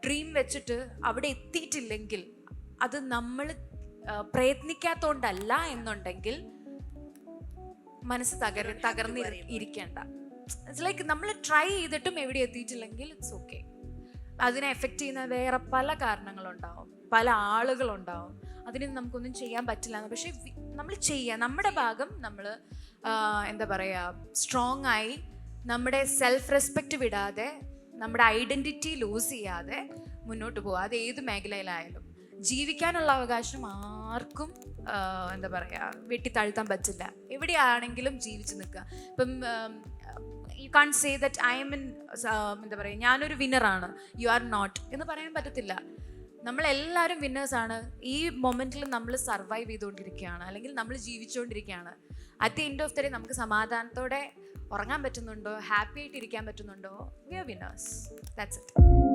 ഡ്രീം വെച്ചിട്ട് അവിടെ എത്തിയിട്ടില്ലെങ്കിൽ അത് നമ്മൾ പ്രയത്നിക്കാത്തോണ്ടല്ല എന്നുണ്ടെങ്കിൽ മനസ്സ് തകർന്ന് ഇരിക്കേണ്ട. ഇറ്റ്സ് ലൈക്ക് നമ്മൾ ട്രൈ ചെയ്തിട്ടും എവിടെ എത്തിയിട്ടില്ലെങ്കിൽ ഇറ്റ്സ് ഓക്കെ. അതിനെ എഫക്റ്റ് ചെയ്യുന്ന വേറെ പല കാരണങ്ങളുണ്ടാവും, പല ആളുകളുണ്ടാവും, അതിന് നമുക്കൊന്നും ചെയ്യാൻ പറ്റില്ല. പക്ഷെ നമ്മൾ ചെയ്യുക, നമ്മുടെ ഭാഗം നമ്മൾ എന്താ പറയുക, സ്ട്രോങ് ആയി നമ്മുടെ സെൽഫ് റെസ്പെക്റ്റ് വിടാതെ, നമ്മുടെ ഐഡൻറ്റിറ്റി ലൂസ് ചെയ്യാതെ മുന്നോട്ട് പോകുക. അത് ഏത് മേഖലയിലായാലും ജീവിക്കാനുള്ള അവകാശം ആർക്കും എന്താ പറയുക വെട്ടിത്താഴ്ത്താൻ പറ്റില്ല. എവിടെയാണെങ്കിലും ജീവിച്ച് നിൽക്കുക. ഇപ്പം you can say that I am in എന്താ പറയുക ഞാനൊരു വിന്നറാണ്, യു ആർ നോട്ട് എന്ന് പറയാൻ പറ്റത്തില്ല. നമ്മളെല്ലാവരും വിന്നേഴ്സാണ്. ഈ മൊമെൻറ്റിൽ നമ്മൾ സർവൈവ് ചെയ്തുകൊണ്ടിരിക്കുകയാണ്, അല്ലെങ്കിൽ നമ്മൾ ജീവിച്ചുകൊണ്ടിരിക്കുകയാണ്. At the end of the day നമുക്ക് സമാധാനത്തോടെ ഉറങ്ങാൻ പറ്റുന്നുണ്ടോ, ഹാപ്പി ആയിട്ട് ഇരിക്കാൻ പറ്റുന്നുണ്ടോ, we are winners. That's it.